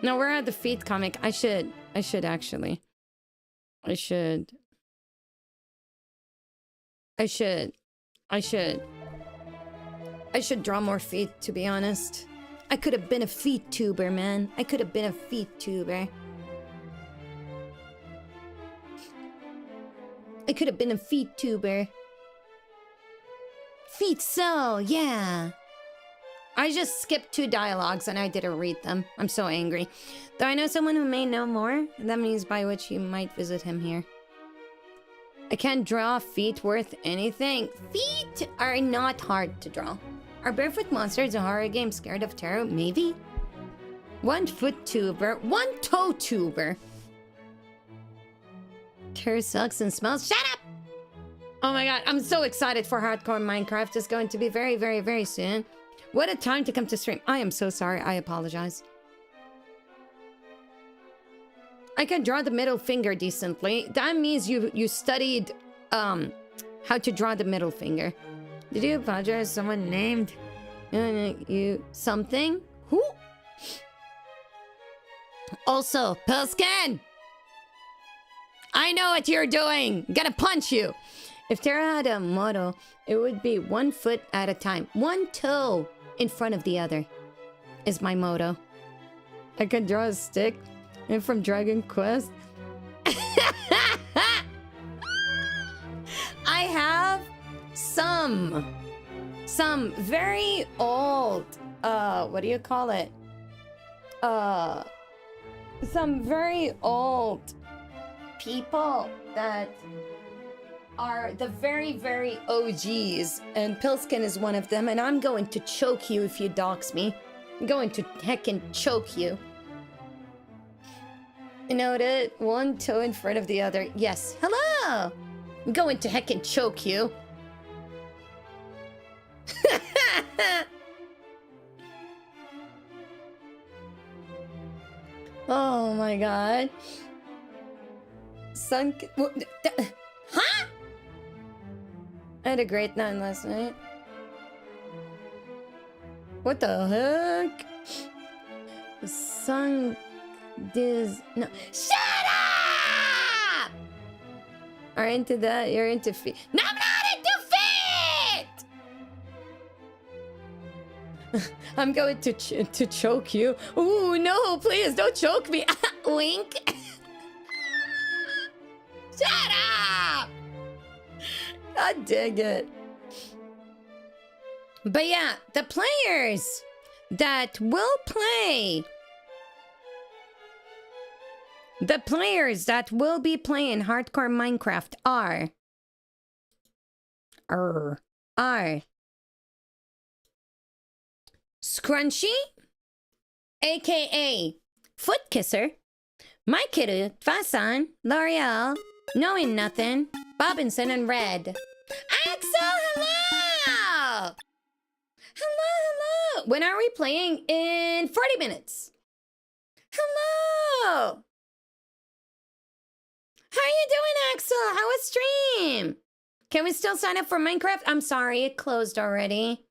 Speaker 2: No, we're at the feet comic. I should actually. I should draw more feet, to be honest. I could have been a feet tuber, man. I could have been a feet tuber. I could have been a feet tuber. Feet so, yeah. I just skipped 2 dialogues and I didn't read them. I'm so angry. Though I know someone who may know more, that means by which you might visit him here. I can't draw feet worth anything. Feet are not hard to draw. Are barefoot monsters a horror game scared of tarot? Maybe. 1 foot tuber, 1 toe tuber. Tarot sucks and smells. Shut up! Oh my god, I'm so excited for Hardcore Minecraft. It's going to be very, very, very soon. What a time to come to stream. I am so sorry. I apologize. I can draw the middle finger decently. That means you studied how to draw the middle finger. Did you apologize? Someone named you something? Who? Also, Pilskin! I know what you're doing! I'm gonna punch you! If Tara had a motto, it would be 1 foot at a time. 1 toe in front of the other is my motto. I can draw a stick and from Dragon Quest. I have some very old, what do you call it? Some very old people that are the very, very OGs, and Pilskin is one of them, and I'm going to choke you if you dox me. I'm going to heckin' choke you. You know that? 1 toe in front of the other. Yes. Hello! I'm going to heckin' choke you. Oh my god. Huh? I had a great night last night. What the heck? Sung no. Shut up! Are into that? You're into feet. No, I'm not into feet. I'm going to choke you. Ooh, no! Please don't choke me. Wink. Shut up! God dang it. But yeah, the players that will play. The players that will be playing hardcore Minecraft are Scrunchy, aka Foot Kisser, Maikiru, Fasan, L'Oreal, Knowing Nothing, Robinson, and Red. Axel, hello! Hello! When are we playing? In 40 minutes. Hello! How are you doing, Axel? How was stream? Can we still sign up for Minecraft? I'm sorry, it closed already.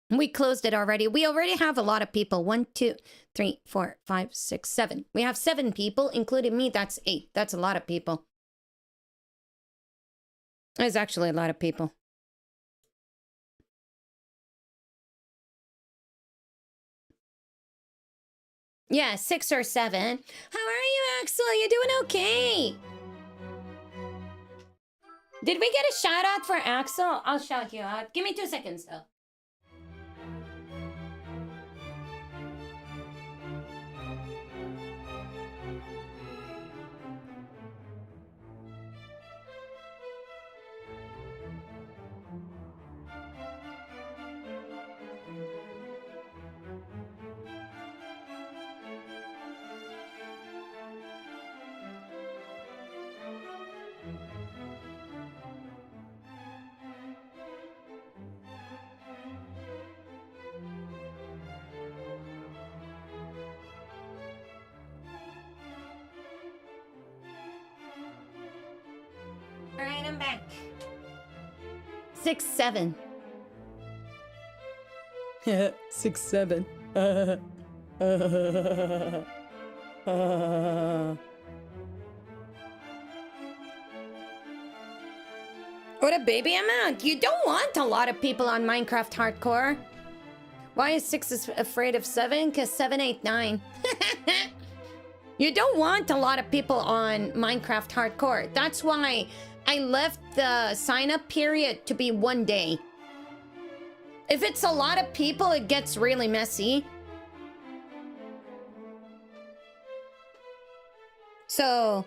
Speaker 2: We closed it already. We already have a lot of people. 1, 2, 3, 4, 5, 6, 7. We have 7 people, including me. That's 8. That's a lot of people. It's actually a lot of people. Yeah, 6 or 7. How are you, Axel? You doing okay? Did we get a shout out for Axel? I'll shout you out. Give me 2 seconds, though. Alright, I'm back. 6, 7. 6, 7. What a baby amount. You don't want a lot of people on Minecraft Hardcore. Why is 6 afraid of 7? Because 7, 8, 9. You don't want a lot of people on Minecraft Hardcore. That's why I left the sign-up period to be 1 day. If it's a lot of people, it gets really messy. So,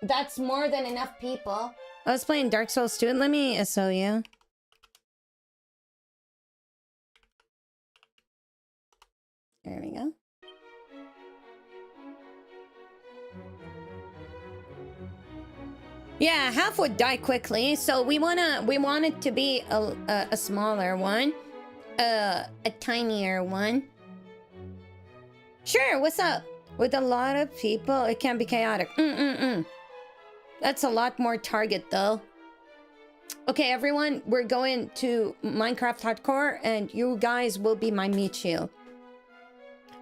Speaker 2: that's more than enough people. I was playing Dark Souls 2. Let me SO you. There we go. Yeah, half would die quickly, so we want it to be a smaller one, a tinier one. Sure, what's up? With a lot of people, it can be chaotic. That's a lot more target, though. Okay, everyone, we're going to Minecraft Hardcore, and you guys will be my meat shield.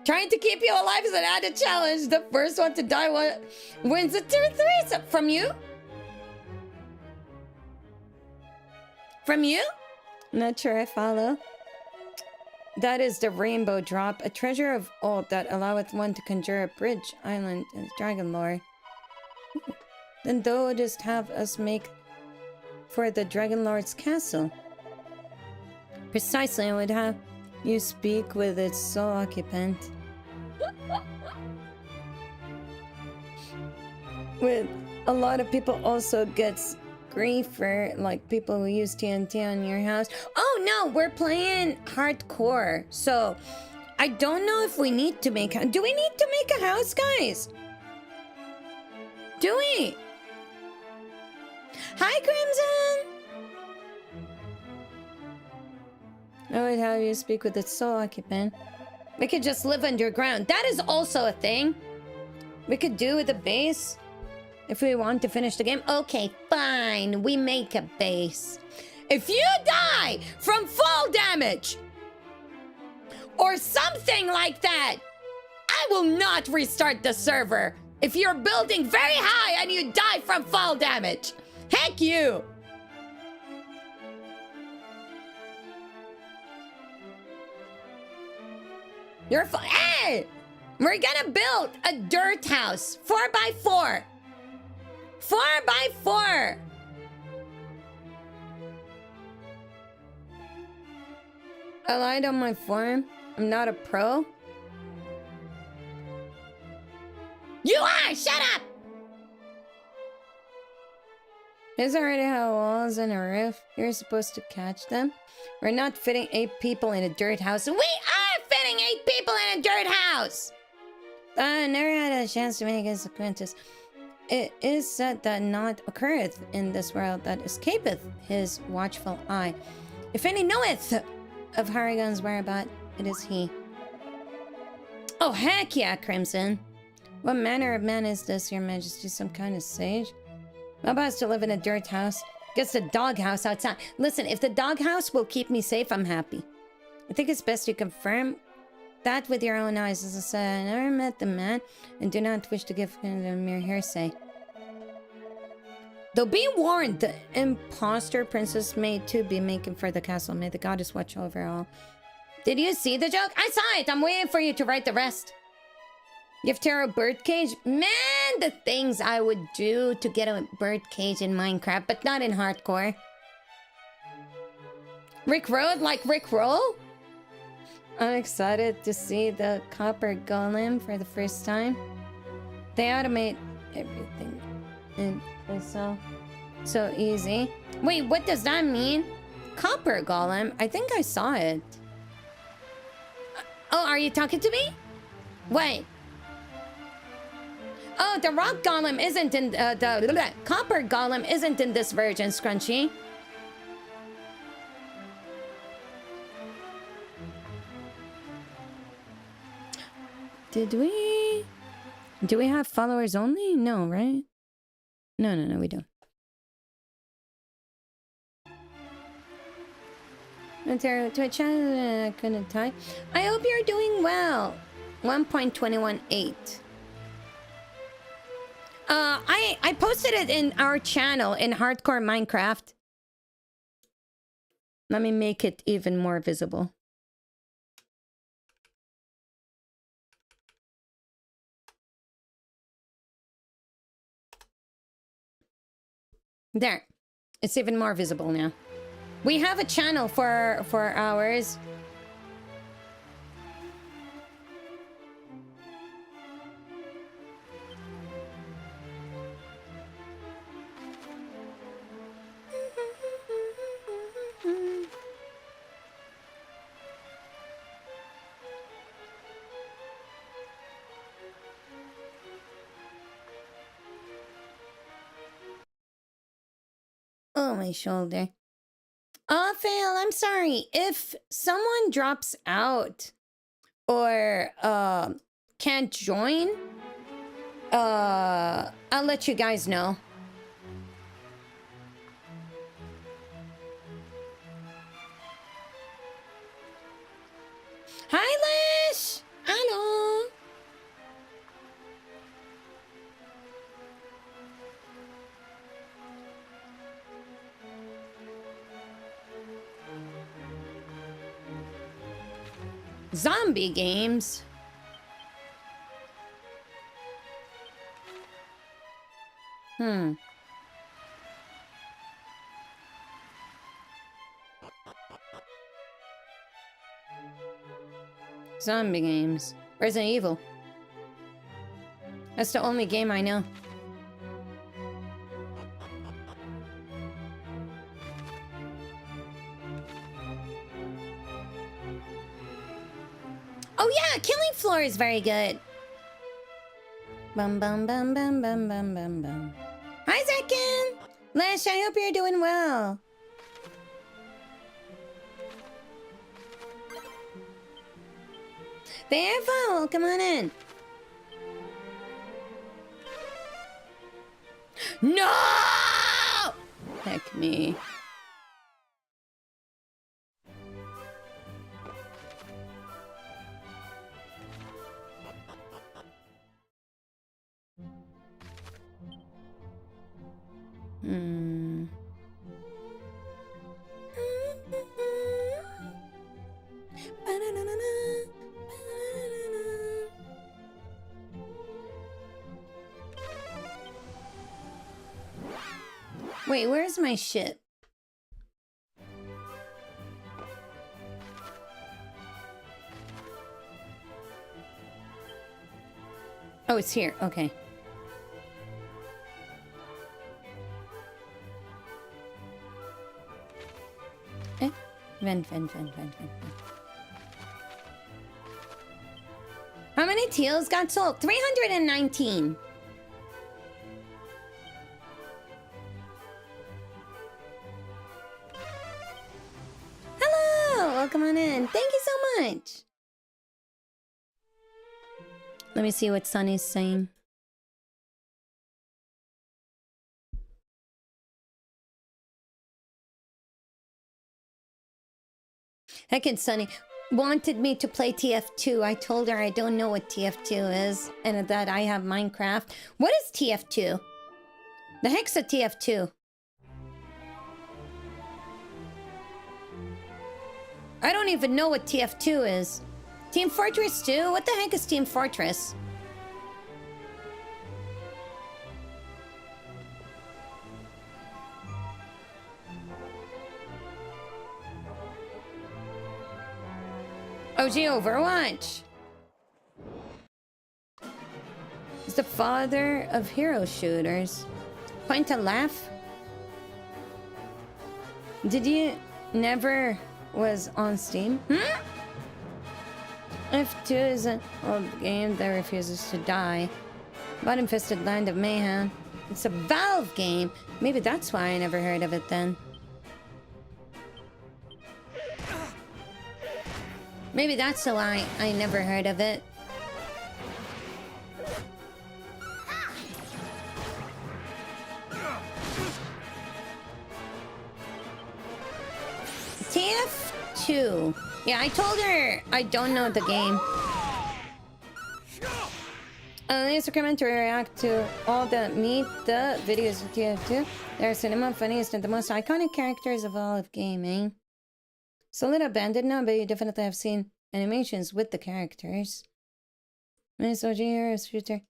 Speaker 2: Trying to keep you alive is an added challenge. The first one to die wins a tier 3. So, from you? From you? Not sure I follow. That is the rainbow drop, a treasure of old that alloweth one to conjure a bridge, island, and dragon lore. Ooh. Then thou just have us make for the Dragon Lord's castle. Precisely, I would have you speak with its sole occupant. With a lot of people also gets grief for like people who use TNT on your house. Oh no, we're playing hardcore. So I don't know if we need to make do we need to make a house, guys? Do we? Hi, Crimson! I would have you speak with its sole occupant. We could just live underground. That is also a thing. We could do with a base. If we want to finish the game. Okay, fine. We make a base. If you die from fall damage or something like that. I will not restart the server if you're building very high and you die from fall damage. Heck you. You're hey! We're gonna build a dirt house. 4x4. 4x4. I lied on my form. I'm not a pro. You are! Shut up! Is already how walls and a roof. You're supposed to catch them. We're not fitting 8 people in a dirt house. We are fitting 8 people in a dirt house! I never had a chance to make his acquaintance. It is said that naught occurreth in this world that escapeth his watchful eye. If any knoweth of Harrigan's whereabout, it is he. Oh, heck yeah, Crimson. What manner of man is this, your majesty? Some kind of sage? My boss to live in a dirt house. Gets the doghouse outside. Listen, if the doghouse will keep me safe, I'm happy. I think it's best you confirm that with your own eyes. As I said, I never met the man and do not wish to give him a mere hearsay. Though be warned, the imposter princess may too be making for the castle. May the goddess watch over all. Did you see the joke? I saw it. I'm waiting for you to write the rest. Give Tara a birdcage? Man, the things I would do to get a birdcage in Minecraft, but not in hardcore. Rick Road like Rick Roll? I'm excited to see the copper golem for the first time. They automate everything. And it's so easy. Wait, what does that mean? Copper golem? I think I saw it. Oh, are you talking to me? Wait. Oh, the rock golem isn't in the copper golem isn't in this version, Scrunchy. Do we have followers only? No, right? No, we don't. Auteru, Twitch, couldn't type. I hope you're doing well. 1.218. I posted it in our channel in Hardcore Minecraft. Let me make it even more visible. There. It's even more visible now. We have a channel for ours. Oh, my shoulder. Oh, Fail, I'm sorry. If someone drops out or can't join, I'll let you guys know. Hi, Lish! Hello! Zombie games. Zombie games. Resident Evil. That's the only game I know. Oh yeah, Killing Floor is very good. Bum bum bum bum bum bum bum bum. Hi Zekin! Lish, I hope you're doing well. There, come on in. No! Heck me. Hmm. Wait, where's my ship? Oh, it's here. Okay. Vent. How many teals got sold? 319. Hello! Welcome on in. Thank you so much. Let me see what Sunny's saying. Heckin' Sunny wanted me to play TF2. I told her I don't know what TF2 is and that I have Minecraft. What is TF2? The heck's a TF2? I don't even know what TF2 is. Team Fortress 2? What the heck is Team Fortress? OG Overwatch. He's the father of hero shooters. Point to laugh. Did you never was on Steam? F2 is an old game that refuses to die. Bot-infested land of mayhem. It's a Valve game. Maybe that's why I never heard of it then. Maybe that's why I never heard of it. TF2. Yeah, I told her I don't know the game. Let's recommend to react to all the Meet the videos of TF2. They're cinema funniest and the most iconic characters of all of gaming. It's a little abandoned now, but you definitely have seen animations with the characters. Miss OG Heroes Future.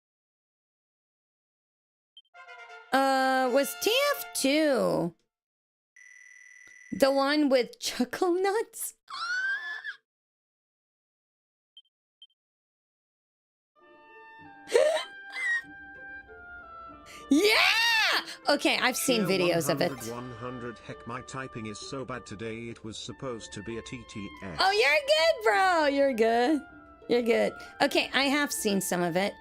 Speaker 2: Was TF2 the one with Chuckle Nuts? Yeah! Okay, I've seen videos of it.
Speaker 1: 100, heck, my typing is so bad today. It was supposed to be a TTS.
Speaker 2: Oh, you're good, bro. You're good. You're good. Okay, I have seen some of it.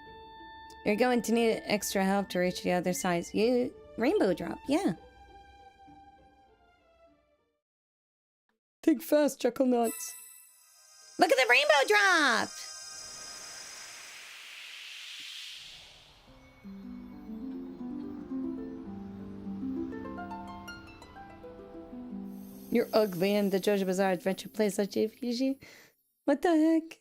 Speaker 2: You're going to need extra help to reach the other side. You rainbow drop, yeah. Think fast, Chuckle Nuts. Look at the rainbow drop. You're ugly and the JoJo Bizarre Adventure plays like JPG. What the heck?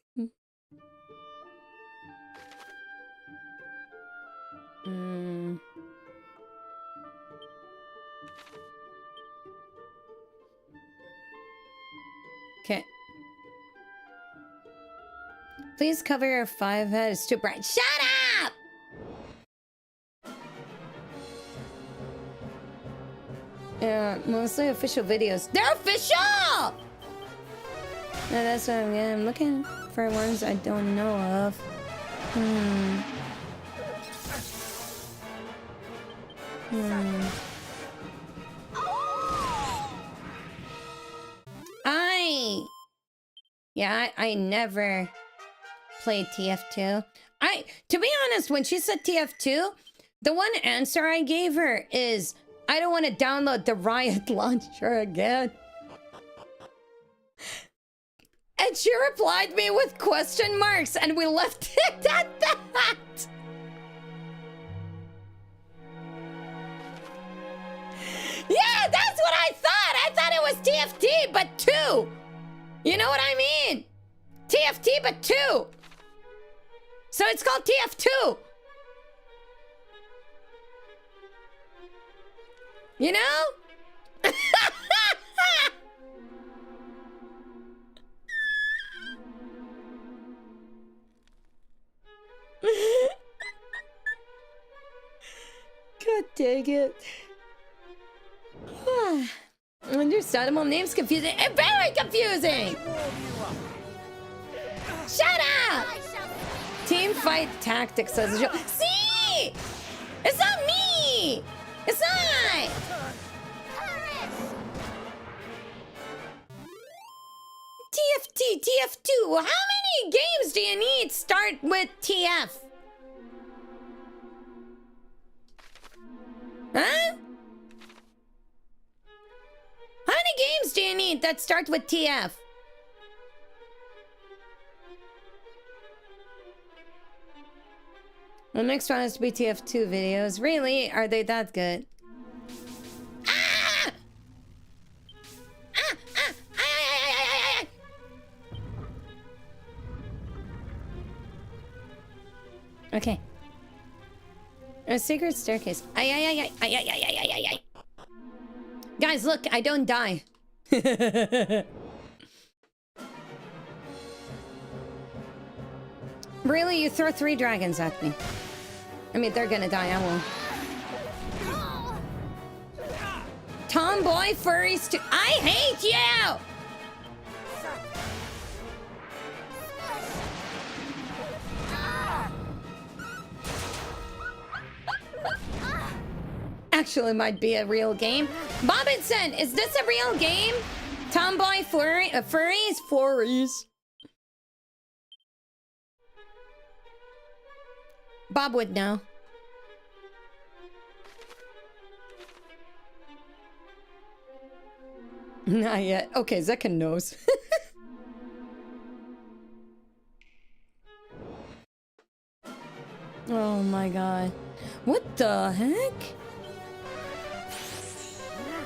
Speaker 2: Okay. Please cover your 5 head. It's too bright. Shut up! Yeah, mostly official videos. They're official! No, that's what I'm looking for ones I don't know of. I never played TF2. To be honest, when she said TF2, the one answer I gave her is, I don't want to download the Riot launcher again. And she replied me with question marks, and we left it at that. Yeah, that's what I thought. I thought it was TFT, but 2. You know what I mean? TFT, but 2. So it's called TF2. You know? God dang it. Understandable. Name's confusing. Very confusing! Shut up! Team fight tactics says see! It's not me! It's not! TFT, TF2. How many games do you need? Start with TF. Huh? How many games do you need that start with TF? The next one has to be TF2 videos. Really? Are they that good? Ah! Ah! Ah! Ah! Okay. A secret staircase. Ay. Guys, look, I don't die. Really? You throw 3 dragons at me. I mean, they're gonna die, I won't. Tomboy furries too. I hate you! Actually, might be a real game. Bobinson, is this a real game? Tomboy furries. Bob would know. Not yet. Okay, Zekan knows. Oh my god. What the heck?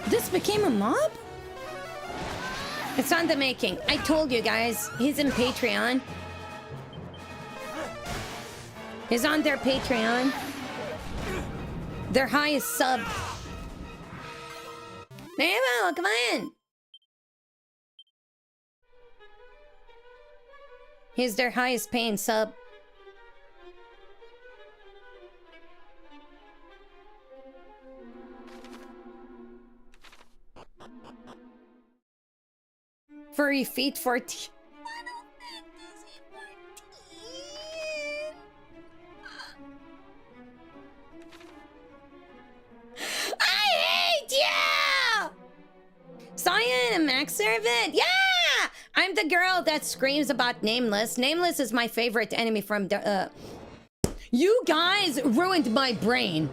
Speaker 2: This became a mob? It's on the making. I told you guys, he's in Patreon. He's on their Patreon. Their highest sub. Nemo, come on. He's their highest paying sub. Furry feet 14. Saw you in a Max servant? Yeah! I'm the girl that screams about Nameless. Nameless is my favorite enemy from the... You guys ruined my brain.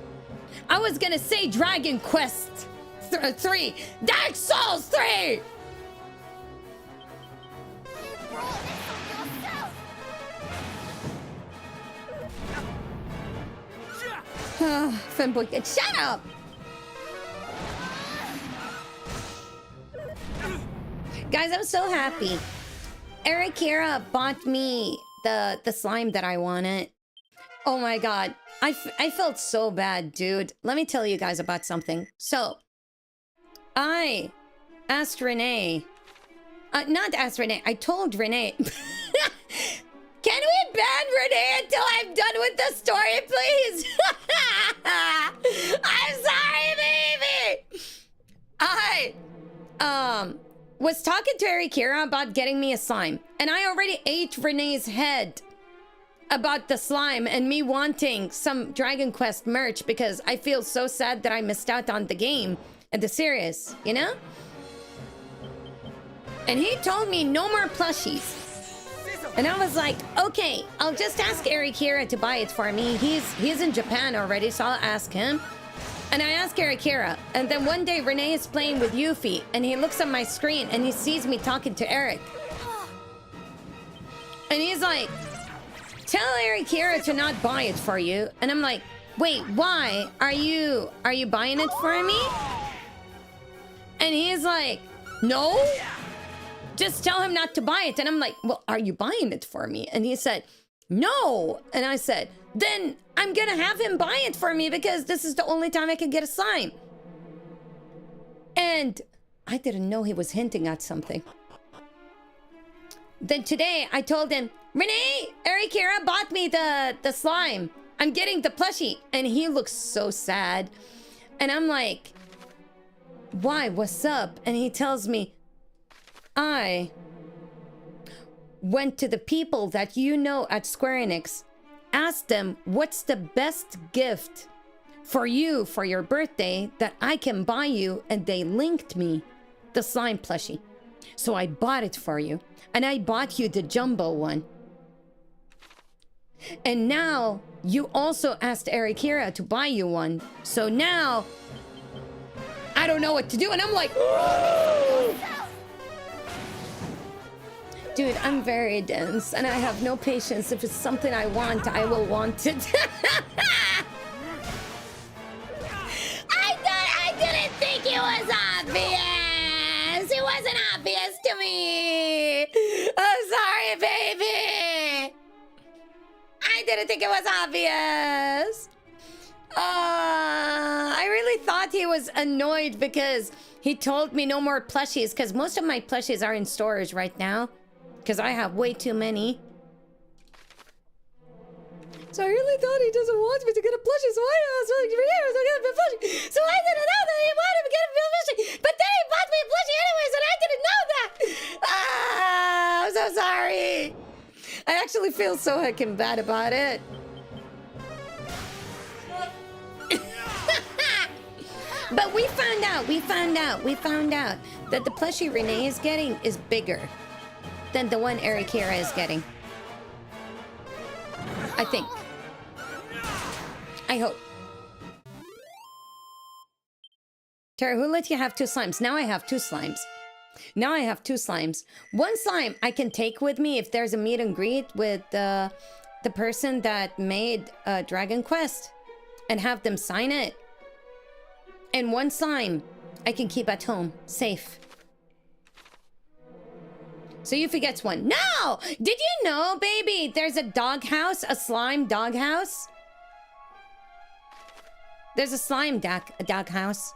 Speaker 2: I was gonna say Dragon Quest 3. Dark Souls 3! Fanboy, shut up! Guys, I'm so happy. Eric Kira bought me the slime that I wanted. Oh my god. I felt so bad, dude. Let me tell you guys about something. So, I asked Renee... not asked Renee. I told Renee... Can we ban Renee until I'm done with the story, please? I'm sorry, baby! I... was talking to Erikira about getting me a slime. And I already ate Renee's head about the slime and me wanting some Dragon Quest merch because I feel so sad that I missed out on the game and the series, you know? And he told me no more plushies. And I was like, okay, I'll just ask Erikira to buy it for me. He's in Japan already, so I'll ask him. And I asked Erikira, and then one day Renee is playing with Yuffie, and he looks at my screen, and he sees me talking to Eric. And he's like, tell Erikira to not buy it for you. And I'm like, wait, why? Are you buying it for me? And he's like, no, just tell him not to buy it. And I'm like, well, are you buying it for me? And he said, no. And I said, then I'm gonna have him buy it for me because this is the only time I can get a slime. And I didn't know he was hinting at something. Then today I told him, Renee, Erikira bought me the slime. I'm getting the plushie. And he looks so sad. And I'm like, why? What's up? And he tells me, I went to the people that you know at Square Enix, asked them what's the best gift for you for your birthday that I can buy you, and they linked me the slime plushie. So I bought it for you, and I bought you the jumbo one. And now you also asked Erikira to buy you one. So now I don't know what to do, and I'm like, dude, I'm very dense, and I have no patience. If it's something I want, I will want it. I didn't think it was obvious. It wasn't obvious to me. I'm sorry, baby. I didn't think it was obvious. I really thought he was annoyed because he told me no more plushies, because most of my plushies are in storage right now. Because I have way too many. So I really thought he doesn't want me to get a plushie, so I asked like 3 years to get a plushie. So I didn't know that he wanted me to get a plushie. But then he bought me a plushie anyways, and I didn't know that. I'm so sorry. I actually feel so heckin' bad about it. But we found out that the plushie Renee is getting is bigger than the one Erikira is getting. I think. I hope. Tara, who let you have 2 slimes? Now I have 2 slimes. Now I have 2 slimes. One slime I can take with me if there's a meet and greet with the person that made Dragon Quest and have them sign it. And one slime I can keep at home, safe. So Yuffie gets one. No! Did you know, baby, there's a doghouse, a slime doghouse? There's a slime doghouse.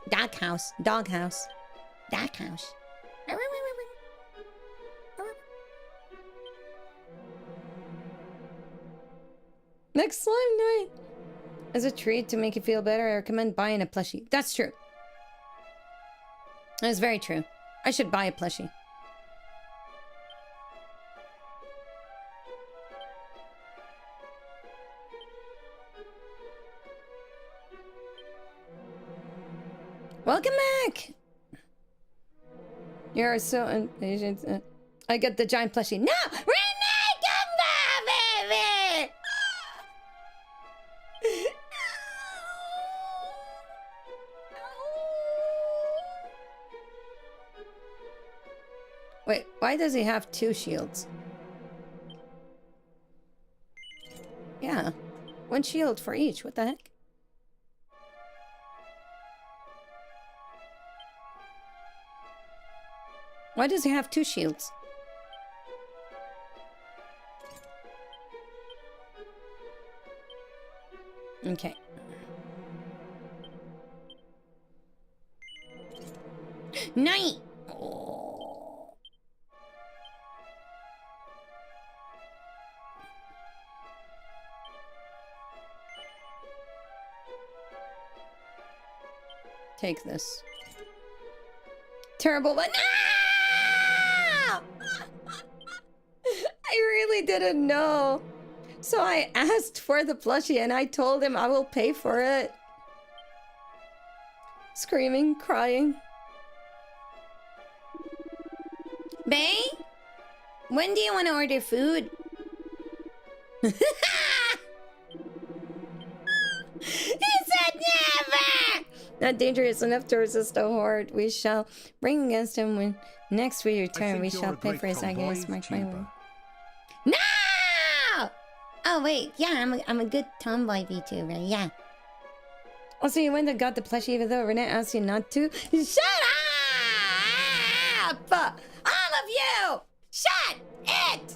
Speaker 2: Next slime night. As a treat to make you feel better, I recommend buying a plushie. That's true. That's very true. I should buy a plushie. Welcome back! You're so impatient. I get the giant plushie. No! Renee, come back, baby! Wait, why does he have 2 shields? Yeah. 1 shield for each. What the heck? Why does he have 2 shields? Okay. Night! Oh. Take this. Terrible, but no! I really didn't know. So I asked for the plushie and I told him I will pay for it. Screaming, crying. Bae? When do you want to order food? He said never! Not dangerous enough to resist a horde. We shall bring against him when next we return. We shall pay for his agonies. Mark my word. No! Oh wait, yeah, I'm a good tomboy VTuber, yeah. Also, you went and got the plushie even though Renee asked you not to? Shut up! All of you! Shut it!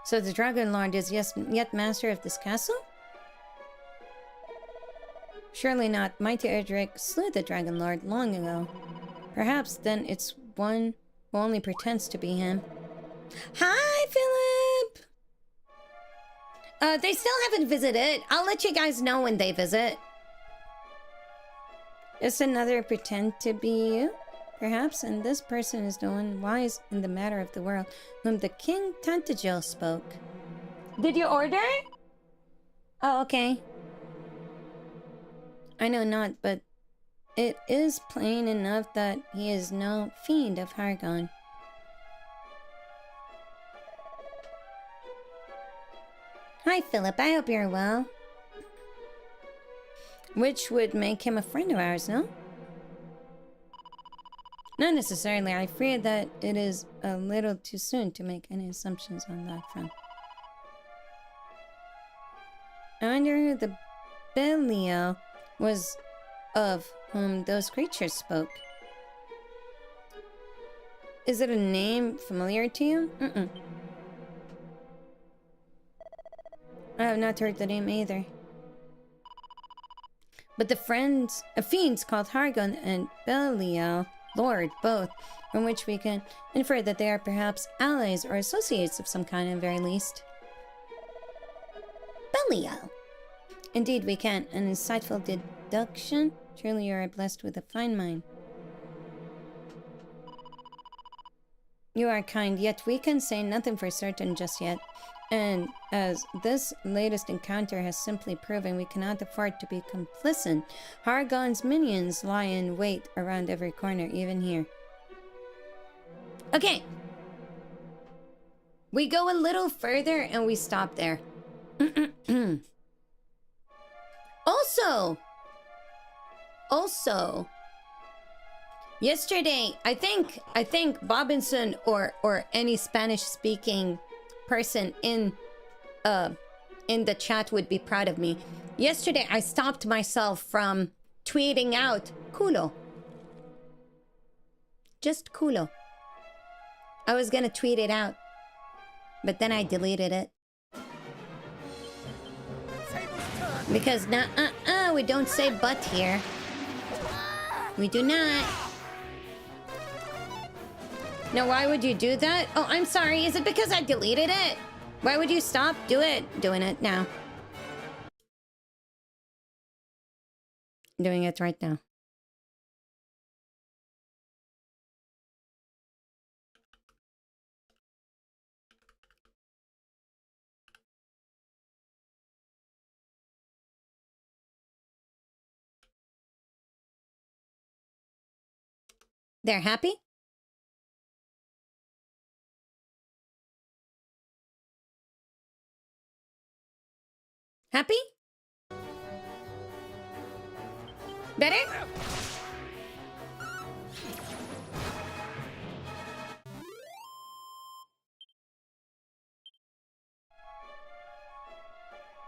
Speaker 2: So the Dragon Lord is yet master of this castle? Surely not. Mighty Erdrick slew the Dragon Lord long ago. Perhaps then it's one who only pretends to be him. Hi, Philip! They still haven't visited. I'll let you guys know when they visit. Just another pretend to be you, perhaps, and this person is the one wise in the matter of the world, whom the King Tantagel spoke. Did you order? Oh, okay. I know not, but it is plain enough that he is no fiend of Hargon. Hi, Philip. I hope you're well. Which would make him a friend of ours, no? Not necessarily. I fear that it is a little too soon to make any assumptions on that front. I wonder who the Belial was of whom those creatures spoke. Is it a name familiar to you? Mm-mm. I have not heard the name either. But the fiends called Hargon and Belial, Lord, both, from which we can infer that they are perhaps allies or associates of some kind, at the very least. Belial. Indeed, we can. An insightful deduction. Surely you are blessed with a fine mind. You are kind, yet we can say nothing for certain just yet. And as this latest encounter has simply proven, we cannot afford to be complicit. Hargon's minions lie in wait around every corner, even here. Okay. We go a little further and we stop there. Also, yesterday, I think Bobinson or any Spanish-speaking person in the chat would be proud of me. Yesterday, I stopped myself from tweeting out culo. Just culo. I was gonna tweet it out, but then I deleted it. Because we don't say butt here. We do not. Now, why would you do that? Oh, I'm sorry. Is it because I deleted it? Why would you stop doing it now? Doing it right now. They're happy? Happy? Better?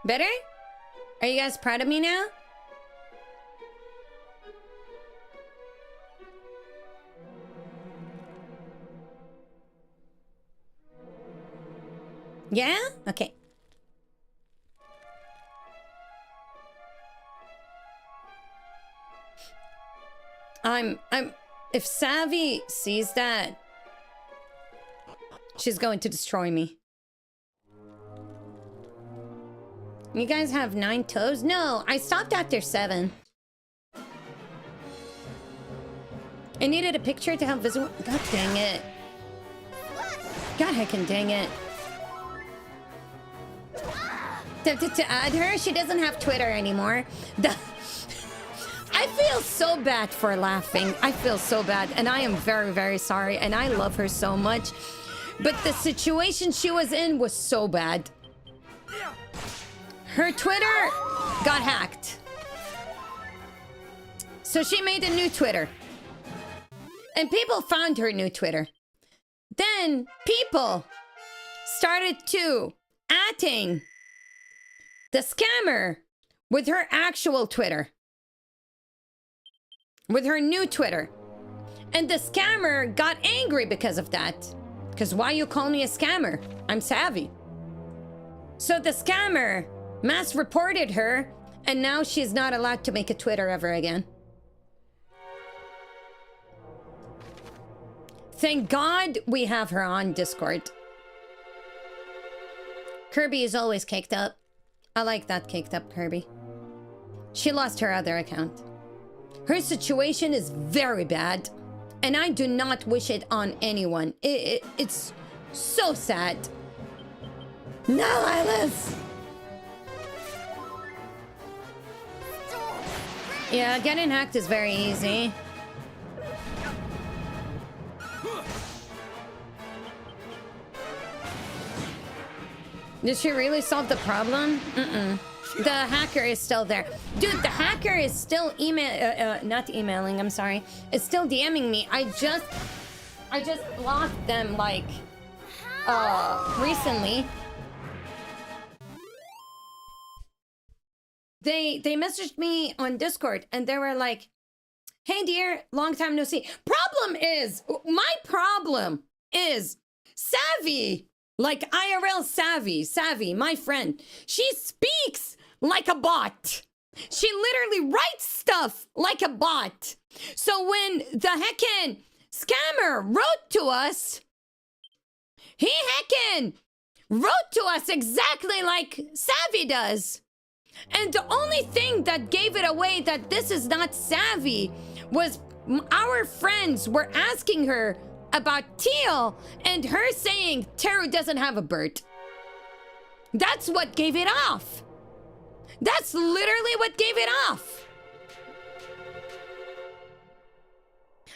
Speaker 2: Better? Are you guys proud of me now? Yeah? Okay. If Savvy sees that, she's going to destroy me. You guys have 9 toes? No, I stopped after 7. I needed a picture to help visual. God dang it. God heckin' dang it. To add her, she doesn't have Twitter anymore. I feel so bad for laughing. I feel so bad, and I am very, very sorry, and I love her so much. But the situation she was in was so bad. Her Twitter got hacked. So she made a new Twitter. And people found her new Twitter. Then people started to atting the scammer with her actual Twitter. With her new Twitter. And the scammer got angry because of that. Because why you call me a scammer? I'm savvy. So the scammer mass reported her, and now she's not allowed to make a Twitter ever again. Thank God we have her on Discord. Kirby is always caked up. I like that caked up Kirby. She lost her other account. Her situation is very bad, and I do not wish it on anyone. It's so sad. No, Lilas! Yeah, getting hacked is very easy. Did she really solve the problem? Mm-mm. The hacker is still there. Dude, the hacker is still not emailing, I'm sorry. It's still DMing me. I just blocked them, like, recently. They messaged me on Discord and they were like, hey dear, long time no see. My problem is Savvy, like IRL Savvy, my friend. She speaks like a bot. She literally writes stuff like a bot. So when the heckin' scammer wrote to us, he heckin' wrote to us exactly like Savvy does. And the only thing that gave it away that this is not Savvy was our friends were asking her about Teal and her saying Teru doesn't have a bird. That's what gave it off. That's literally what gave it off.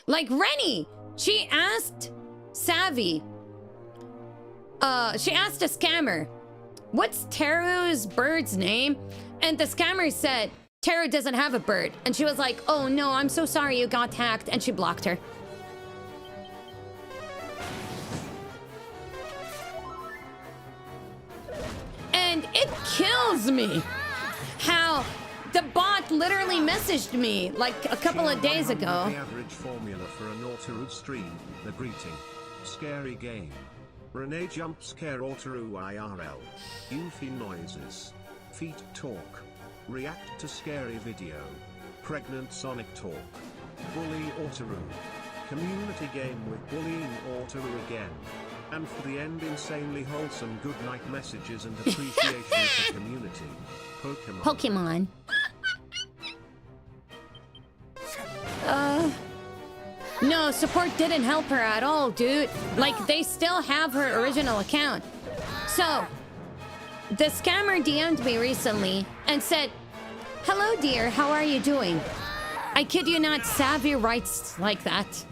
Speaker 2: Like Rennie, she asked Savvy, she asked a scammer, what's Teru's bird's name? And the scammer said, Teru doesn't have a bird. And she was like, oh no, I'm so sorry you got hacked. And she blocked her. And it kills me how the bot literally messaged me like a couple of days ago.
Speaker 1: The average formula for an Auteru stream, the greeting. Scary game. Renee jump scare Auteru IRL. Goofy noises. Feet talk. React to scary video. Pregnant Sonic talk. Bully Auteru. Community game with bullying Auteru again. And for the end, insanely wholesome goodnight messages and appreciation for community. Pokemon.
Speaker 2: No, support didn't help her at all, dude. Like, they still have her original account. So, the scammer DM'd me recently and said, hello, dear, how are you doing? I kid you not, Savvy writes like that.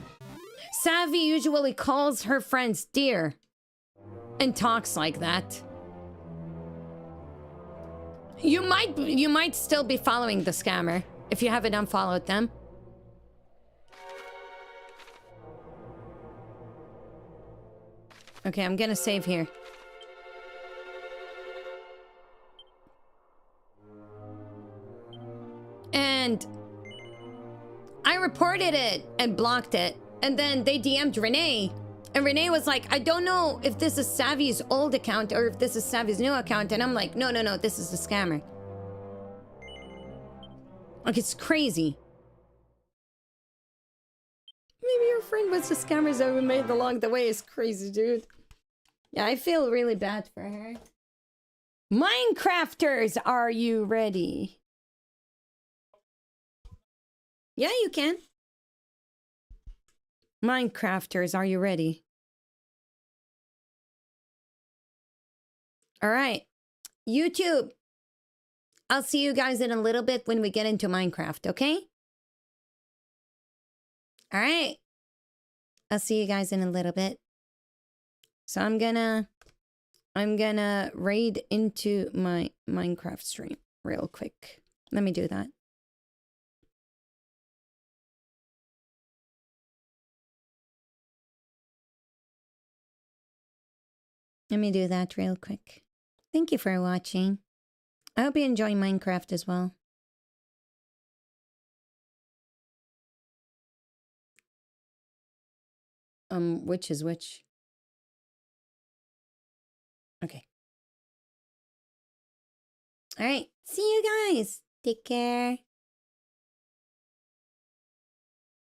Speaker 2: Savvy usually calls her friends dear and talks like that. You might still be following the scammer if you haven't unfollowed them. Okay, I'm gonna save here. And I reported it and blocked it. And then they DM'd Renee. And Renee was like, I don't know if this is Savvy's old account or if this is Savvy's new account. And I'm like, no, this is the scammer. Like, it's crazy. Maybe your friend was the scammers that we made along the way. Is crazy, dude. Yeah, I feel really bad for her. Minecrafters, are you ready? Yeah, you can. Minecrafters, are you ready? All right. YouTube. I'll see you guys in a little bit when we get into Minecraft, okay? All right. I'll see you guys in a little bit. So I'm gonna raid into my Minecraft stream real quick. Let me do that. Let me do that real quick. Thank you for watching. I hope you enjoy Minecraft as well. Which is which? Okay. All right. See you guys. Take care.